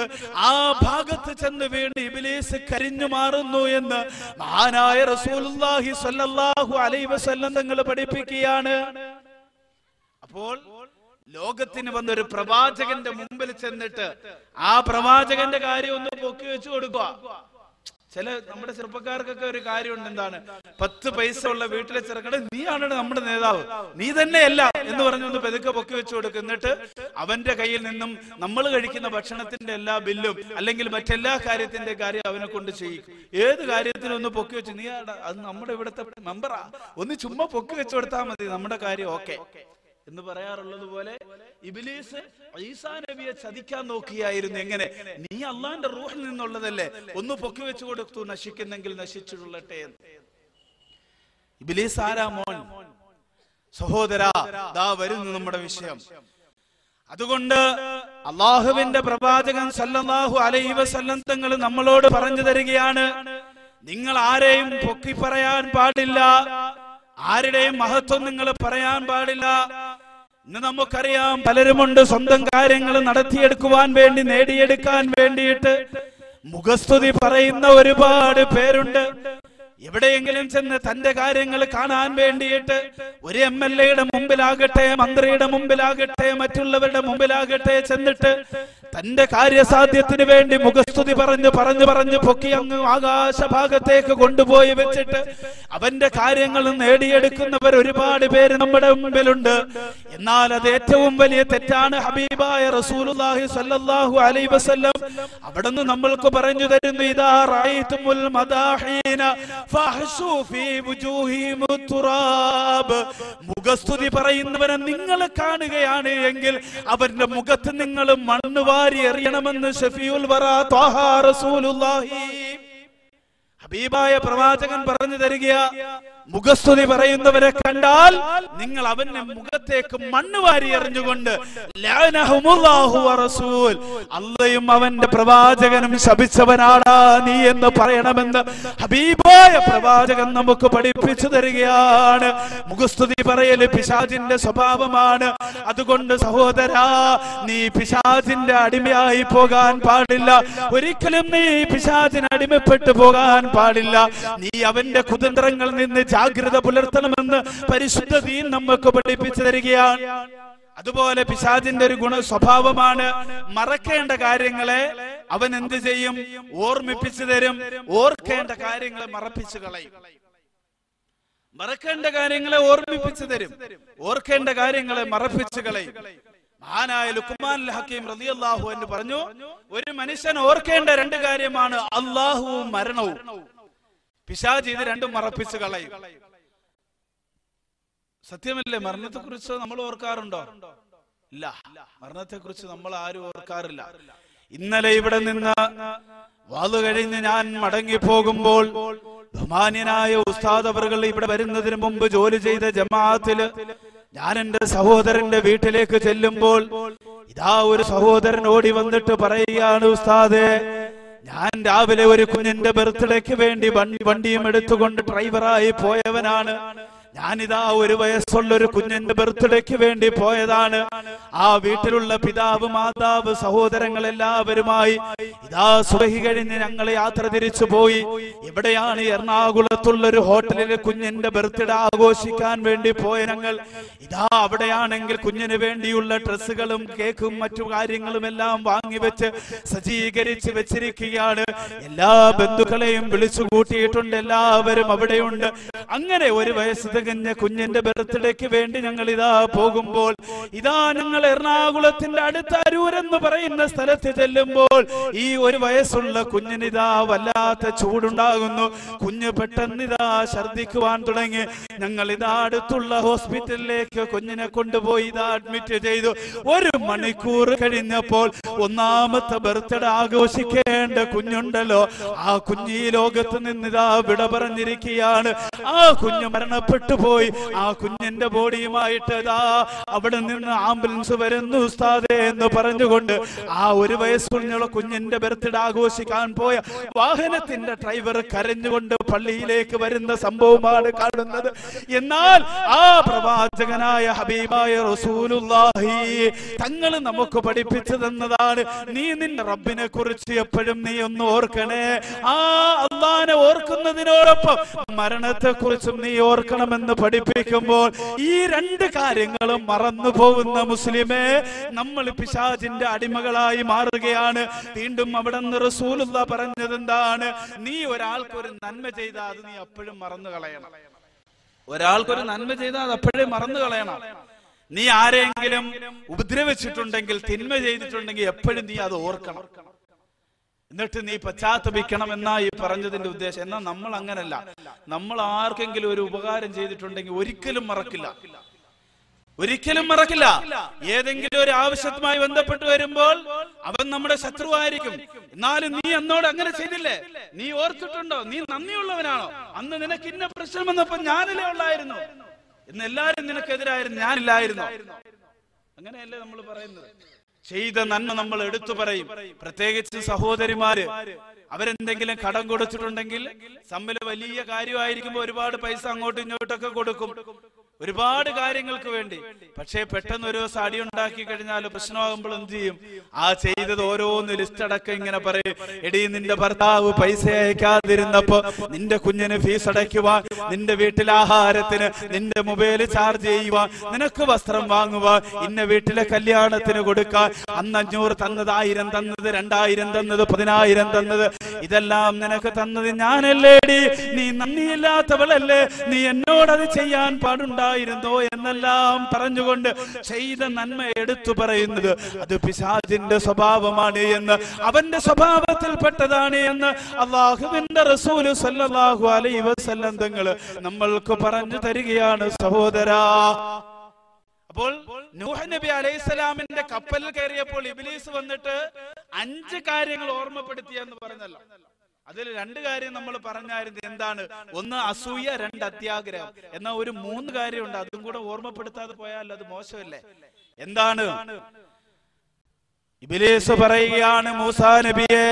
ആ ഭാഗത്ത് ചെന്ന് വീണ് ഇബ്ലീസ് കരിഞ്ഞു മാറുന്നു എന്ന് മഹാനായ റസൂലുള്ളാഹി സ്വല്ലല്ലാഹു അലൈഹി വസല്ലം തങ്ങൾ പഠിപ്പിക്കുകയാണ്. അപ്പോൾ ലോകത്തിന് വന്നൊരു പ്രവാചകന്റെ മുമ്പിൽ ചെന്നിട്ട് ആ പ്രവാചകന്റെ കാര്യം ഒന്ന് പൊക്കി വെച്ചു കൊടുക്കുക. ചില നമ്മുടെ ചെറുപ്പക്കാർക്കൊക്കെ ഒരു കാര്യമുണ്ട്, എന്താണ്, 10 പൈസ ഉള്ള വീട്ടിലെ ചെറുക്കടെ നീയാണ് നമ്മുടെ നേതാവ്, നീ തന്നെയല്ല എന്ന് പറഞ്ഞൊന്ന് പെതുക്കെ പൊക്കി വെച്ചു കൊടുക്കും. എന്നിട്ട് അവന്റെ കയ്യിൽ നിന്നും നമ്മൾ കഴിക്കുന്ന ഭക്ഷണത്തിന്റെ എല്ലാ ബില്ലും അല്ലെങ്കിൽ മറ്റെല്ലാ കാര്യത്തിന്റെ കാര്യം അവനെ കൊണ്ട് ചെയ്യിക്കും. ഏത് കാര്യത്തിനും ഒന്ന് പൊക്കി വെച്ച്, നീ അത് നമ്മുടെ ഇവിടുത്തെ മെമ്പറാ, ഒന്ന് ചുമ്മാ പൊക്കി വെച്ചു കൊടുത്താൽ മതി, നമ്മുടെ കാര്യം ഓക്കെ എന്ന് പറയാറുള്ളത് പോലെ ഇബ്ലീസ് ഈസാ നബിയെ ചതിക്കാൻ നോക്കിയായിരുന്നു. എങ്ങനെ? നീ അള്ളാന്റെ റൂഹിൽ നിന്നുള്ളതല്ലേ, ഒന്ന് പൊക്കി വെച്ചു കൊടുത്തു, നശിക്കുന്നെങ്കിൽ നശിച്ചുകൊള്ളട്ടെ. ഇബ്ലീസ് ആരാ മോൻ? സഹോദരാ, ദാ വരുന്നു നമ്മുടെ വിഷയം. അതുകൊണ്ട് അള്ളാഹുവിന്റെ പ്രവാചകൻ സല്ലല്ലാഹു അലൈഹി വസല്ലം തങ്ങൾ നമ്മളോട് പറഞ്ഞു തരികയാണ്, നിങ്ങൾ ആരെയും പൊക്കി പറയാൻ പാടില്ല, ആരുടെയും മഹത്വം നിങ്ങൾ പറയാൻ പാടില്ല. ഇന്ന് നമുക്കറിയാം, പലരുമുണ്ട് സ്വന്തം കാര്യങ്ങൾ നടത്തിയെടുക്കുവാൻ വേണ്ടി, നേടിയെടുക്കാൻ വേണ്ടിയിട്ട് മുഖസ്തുതി പറയുന്ന ഒരുപാട് പേരുണ്ട്. എവിടെയെങ്കിലും ചെന്ന് തന്റെ കാര്യങ്ങൾ കാണാൻ വേണ്ടിയിട്ട് ഒരു MLA യുടെ മുമ്പിലാകട്ടെ, മന്ത്രിയുടെ മുമ്പിലാകട്ടെ, മറ്റുള്ളവരുടെ മുമ്പിലാകട്ടെ ചെന്നിട്ട് തന്റെ കാര്യസാധ്യത്തിന് വേണ്ടി മുഖസ്തുതി പറഞ്ഞു പൊക്കി അങ്ങ് ആകാശഭാഗത്തേക്ക് കൊണ്ടുപോയി വെച്ചിട്ട് അവന്റെ കാര്യങ്ങൾ നേടിയെടുക്കുന്നവർ ഒരുപാട് പേര് നമ്മുടെ മുമ്പിലുണ്ട്. എന്നാൽ അത് ഏറ്റവും വലിയ തെറ്റാണ്. ഹബീബായ റസൂലുള്ളാഹി സ്വല്ലല്ലാഹു അലൈഹി വസല്ലം അവിടുന്ന് നമ്മൾക്ക് പറഞ്ഞു തരുന്നു, ഇദാ റഅയ്തുമുൽ മദാഹീന ഫഹ്ശു ഫീ വുജൂഹിഹിം തുറാബ്. മുഖസ്തുതി പറയുന്നവരെ നിങ്ങൾ കാണുകയാണ് എങ്കിൽ അവരുടെ മുഖത്ത് നിങ്ങൾ മണ്ണ് വാരി എറിയണമെന്ന് ശഫീഉൽ വറാ ത്വാഹ റസൂലുള്ളാഹി ഹബീബായ പ്രവാചകൻ പറഞ്ഞു തരികയാ. മുഖസ്തുതി പറയുന്നവരെ കണ്ടാൽ നിങ്ങൾ അവന്റെ മുഖത്തേക്ക് മണ്ണ് വാരി എറിഞ്ഞുകൊണ്ട് അള്ളയും അവന്റെ പ്രവാചകനും ശപിച്ചവനാടാ നീ എന്ന് പറയണമെന്ന് ഹബീബായ പ്രവാചകൻ നമുക്ക് പഠിപ്പിച്ചു തരികയാണ്. മുഖസ്തുതി പറയല് പിശാചിന്റെ സ്വഭാവമാണ്. അതുകൊണ്ട് സഹോദരാ, നീ പിശാചിന്റെ അടിമയായി പോകാൻ പാടില്ല. ഒരിക്കലും നീ പിശാചിന് അടിമപ്പെട്ടു പോകാൻ പാടില്ല. നീ അവന്റെ കുതന്ത്രങ്ങളിൽ നിന്ന് ജാഗ്രത പുലർത്തണമെന്ന് പരിശുദ്ധ ദീൻ നമുക്ക് പഠിപ്പിച്ചു തരികയാണ്. അതുപോലെ പിശാചിന്റെ ഒരു സ്വഭാവമാണ് മറക്കേണ്ട കാര്യങ്ങളെ അവൻ എന്ത് ചെയ്യും? ഓർമ്മിപ്പിച്ചു തരും. ഓർക്കേണ്ട കാര്യങ്ങളെ മറപ്പിച്ചു കളയും. മറക്കേണ്ട കാര്യങ്ങളെ ഓർമ്മിപ്പിച്ചു തരും, ഓർക്കേണ്ട കാര്യങ്ങളെ മറപ്പിച്ചു കളയും. മഹാനായ ലുഖ്മാൻ ഹക്കീം റളിയല്ലാഹു അൻഹു പറഞ്ഞു, ഒരു മനുഷ്യൻ ഓർക്കേണ്ട രണ്ട് കാര്യമാണ് അല്ലാഹുവും മരണവും. പിശാച് ഇത് രണ്ടും മറപ്പിച്ചു കളയും. സത്യമല്ലേ? മരണത്തെ കുറിച്ച് നമ്മൾ ഓർക്കാറുണ്ടോ? ഇല്ല, മരണത്തെ കുറിച്ച് നമ്മൾ ആരും ഓർക്കാറില്ല. ഇന്നലെ ഇവിടെ നിന്ന് വാള് കഴിഞ്ഞ് ഞാൻ മടങ്ങി പോകുമ്പോൾ ബഹുമാന്യനായ ഉസ്താദ് അവറുകൾ ഇവിടെ വരുന്നതിന് മുമ്പ് ജോലി ചെയ്ത ജമാഅത്തില് ഞാൻ എന്റെ സഹോദരന്റെ വീട്ടിലേക്ക് ചെല്ലുമ്പോൾ ഇതാ ഒരു സഹോദരൻ ഓടി വന്നിട്ട് പറയുകയാണ്, ഉസ്താദേ, ഞാൻ രാവിലെ ഒരു കുഞ്ഞിന്റെ ബർത്ത്ഡേക്ക് വേണ്ടി വണ്ടിയും എടുത്തുകൊണ്ട് ഡ്രൈവറായി പോയവനാണ്. ഞാനിതാ 1 വയസ്സുള്ള ഒരു കുഞ്ഞിന്റെ ബർത്ത്ഡേക്ക് വേണ്ടി പോയതാണ്. ആ വീട്ടിലുള്ള പിതാവ്, മാതാവ്, സഹോദരങ്ങൾ എല്ലാവരുമായി ഇതാ സുബഹി കഴിഞ്ഞ് ഞങ്ങൾ യാത്ര തിരിച്ചു പോയി. എവിടെയാണ്? എറണാകുളത്തുള്ള ഒരു ഹോട്ടലിലെ കുഞ്ഞിന്റെ ബർത്ത്ഡേ ആഘോഷിക്കാൻ വേണ്ടി പോയ ഞങ്ങൾ ഇതാ അവിടെയാണെങ്കിൽ കുഞ്ഞിന് വേണ്ടിയുള്ള ഡ്രസ്സുകളും കേക്കും മറ്റു കാര്യങ്ങളും എല്ലാം വാങ്ങിവെച്ച് സജ്ജീകരിച്ച് വെച്ചിരിക്കുകയാണ്. എല്ലാ ബന്ധുക്കളെയും വിളിച്ചു കൂട്ടിയിട്ടുണ്ട്, എല്ലാവരും അവിടെയുണ്ട്. അങ്ങനെ 1 വയസ്സ് തികഞ്ഞ കുഞ്ഞിന്റെ ബർത്ത്ഡേക്ക് വേണ്ടി ഞങ്ങൾ ഇതാ പോകുമ്പോൾ ഇതാ ഞങ്ങൾ എറണാകുളത്തിന്റെ അടുത്ത അരൂർ എന്ന് പറയുന്ന സ്ഥലത്ത് ചെല്ലുമ്പോൾ ഈ 1 വയസ്സുള്ള കുഞ്ഞിനിതാ വല്ലാത്ത ചൂടുണ്ടാകുന്നു. കുഞ്ഞ് പെട്ടെന്ന് ഇതാ ഛർദിക്കുവാൻ തുടങ്ങി. ഞങ്ങൾ ഇതാ അടുത്തുള്ള ഹോസ്പിറ്റലിലേക്ക് കുഞ്ഞിനെ കൊണ്ടുപോയി ഇതാ അഡ്മിറ്റ് ചെയ്തു. 1 മണിക്കൂർ കഴിഞ്ഞപ്പോൾ 1ാമത്തെ ബർത്ത്ഡേ ആഘോഷിക്കേണ്ട കുഞ്ഞുണ്ടല്ലോ, ആ കുഞ്ഞ് ഈ ലോകത്ത് നിന്നിതാ വിട പറഞ്ഞിരിക്കുകയാണ്. ആ കുഞ്ഞ് മരണപ്പെട്ടു പോയി. ആ കുഞ്ഞിന്റെ ബോഡിയുമായിട്ട് അവിടെ നിന്ന് ആംബുലൻസ് വരുന്നു ഉസ്താദേ എന്ന് പറഞ്ഞുകൊണ്ട് ആ 1 വയസ്സുള്ള കുഞ്ഞിന്റെ ബർത്ത്ഡേ ആഘോഷിക്കാൻ പോയ വാഹനത്തിന്റെ ഡ്രൈവർ കരഞ്ഞുകൊണ്ട് പള്ളിയിലേക്ക് വരുന്ന സംഭവമാണ് കാണുന്നത്. എന്നാൽ ആ പ്രവാചകനായ ഹബീബായ റസൂലുള്ളാഹി തങ്ങൾ നമുക്ക് പഠിപ്പിച്ചു തന്നതാണ്, നീ നിന്റെ റബ്ബിനെ കുറിച്ച് എപ്പോഴും നീ ഒന്ന് ഓർക്കണേ. ആ അല്ലാഹനെ ഓർക്കുന്നതിനോടൊപ്പം മരണത്തെ കുറിച്ചും നീ ഓർക്കണമെന്ന് പഠിപ്പിക്കുമ്പോൾ ഈ 2 കാര്യങ്ങളും മറന്നു പോകുന്ന മുസ്ലിമേ, നമ്മൾ പിശാചിന്റെ അടിമകളായി മാറുകയാണ്. വീണ്ടും അവിടെ നിന്ന് റസൂലുള്ളാഹി പറഞ്ഞത് എന്താണ്? നീ ഒരാൾക്കൊരു നന്മ ചെയ്താൽ അത് നീ എപ്പോഴും മറന്നു കളയണം. ഒരാൾക്കൊരു നന്മ ചെയ്താൽ അത് അപ്പോഴേ മറന്നു കളയണം. നീ ആരെങ്കിലും ഉപദ്രവിച്ചിട്ടുണ്ടെങ്കിൽ, തിന്മ ചെയ്തിട്ടുണ്ടെങ്കിൽ എപ്പോഴും നീ അത് ഓർക്കണം. എന്നിട്ട് നീ പശ്ചാത്തപിക്കണം എന്നാ ഈ പറഞ്ഞതിന്റെ ഉദ്ദേശം. എന്നാൽ നമ്മൾ അങ്ങനല്ല. നമ്മൾ ആർക്കെങ്കിലും ഒരു ഉപകാരം ചെയ്തിട്ടുണ്ടെങ്കിൽ ഒരിക്കലും മറക്കില്ല, ഒരിക്കലും മറക്കില്ല. ഏതെങ്കിലും ഒരു ആവശ്യവുമായി ബന്ധപ്പെട്ട് വരുമ്പോൾ അവൻ നമ്മുടെ ശത്രുവായിരിക്കും. എന്നാലും നീ എന്നോട് അങ്ങനെ ചെയ്തില്ലേ, നീ ഓർത്തിട്ടുണ്ടോ? നീ നന്ദിയുള്ളവനാണോ? അന്ന് നിനക്ക് ഇന്ന പ്രശ്നം വന്നപ്പോ ഞാനില്ലേ ഉള്ളായിരുന്നു, ഇന്ന് എല്ലാരും നിനക്കെതിരായിരുന്നു, ഞാനില്ലായിരുന്നു. അങ്ങനെയല്ലേ നമ്മൾ പറയുന്നത്. ചെയ്ത നന്മ നമ്മൾ എടുത്തു പറയും. പ്രത്യേകിച്ച് സഹോദരിമാര് അവരെന്തെങ്കിലും കടം കൊടുത്തിട്ടുണ്ടെങ്കിൽ തമ്മിൽ വലിയ കാര്യമായിരിക്കുമ്പോ ഒരുപാട് പൈസ അങ്ങോട്ടും ഇങ്ങോട്ടൊക്കെ കൊടുക്കും. ഒരുപാട് കാര്യങ്ങൾക്ക് വേണ്ടി. പക്ഷേ പെട്ടെന്ന് ഒരു ദിവസം അടി ഉണ്ടാക്കി കഴിഞ്ഞാൽ പ്രശ്നമാകുമ്പോൾ എന്ത് ചെയ്യും? ആ ചെയ്തത് ഓരോന്ന് ലിസ്റ്റ് അടക്കം ഇങ്ങനെ പറയും. എടീ, നിന്റെ ഭർത്താവ് പൈസ അയക്കാതിരുന്നപ്പോ നിന്റെ കുഞ്ഞിന് ഫീസ് അടയ്ക്കുവാൻ, നിന്റെ വീട്ടിലെ ആഹാരത്തിന്, നിന്റെ മൊബൈൽ ചാർജ് ചെയ്യുവാൻ, നിനക്ക് വസ്ത്രം വാങ്ങുവാൻ, ഇന്ന വീട്ടിലെ കല്യാണത്തിന് കൊടുക്കാൻ, അന്ന് 500 തന്നത്, 1000 തന്നത്, 2000 തന്നത്, 10000 തന്നത്, ഇതെല്ലാം നിനക്ക് തന്നത് ഞാനല്ലേടി? നീ നന്ദിയില്ലാത്തവളല്ലേ? നീ എന്നോടത് ചെയ്യാൻ പാടുണ്ടായിരുന്നോ എന്നെല്ലാം പറഞ്ഞുകൊണ്ട് ചെയ്ത നന്മ എടുത്തു പറയുന്നത് അത് പിശാചിന്റെ സ്വഭാവമാണ് എന്ന്, അവന്റെ സ്വഭാവത്തിൽപ്പെട്ടതാണ് എന്ന് അല്ലാഹുവിന്റെ റസൂൽ സല്ലല്ലാഹു അലൈഹി വസല്ലം തങ്ങൾ നമ്മൾക്ക് പറഞ്ഞു തരികയാണ് സഹോദരാ. അപ്പോൾ നൂഹ് നബി അലൈഹിസ്സലാമിന്റെ കപ്പലിൽ കയറിയപ്പോൾ ഇബ്ലീസ് വന്നിട്ട് 5 കാര്യങ്ങൾ ഓർമ്മപ്പെടുത്തിയെന്ന് പറഞ്ഞല്ലോ. അതിൽ 2 കാര്യം നമ്മൾ പറഞ്ഞായിരുന്നു. എന്താണ്? 1 അസൂയ, 2 അത്യാഗ്രഹം. എന്നാൽ ഒരു 3 കാര്യമുണ്ട്, അതും കൂടെ ഓർമ്മപ്പെടുത്താതെ പോയാൽ അത് മോശമല്ലേ? എന്താണ്? ഇബ്ലീസ് പറയുകയാണ്, മൂസാ നബിയെ,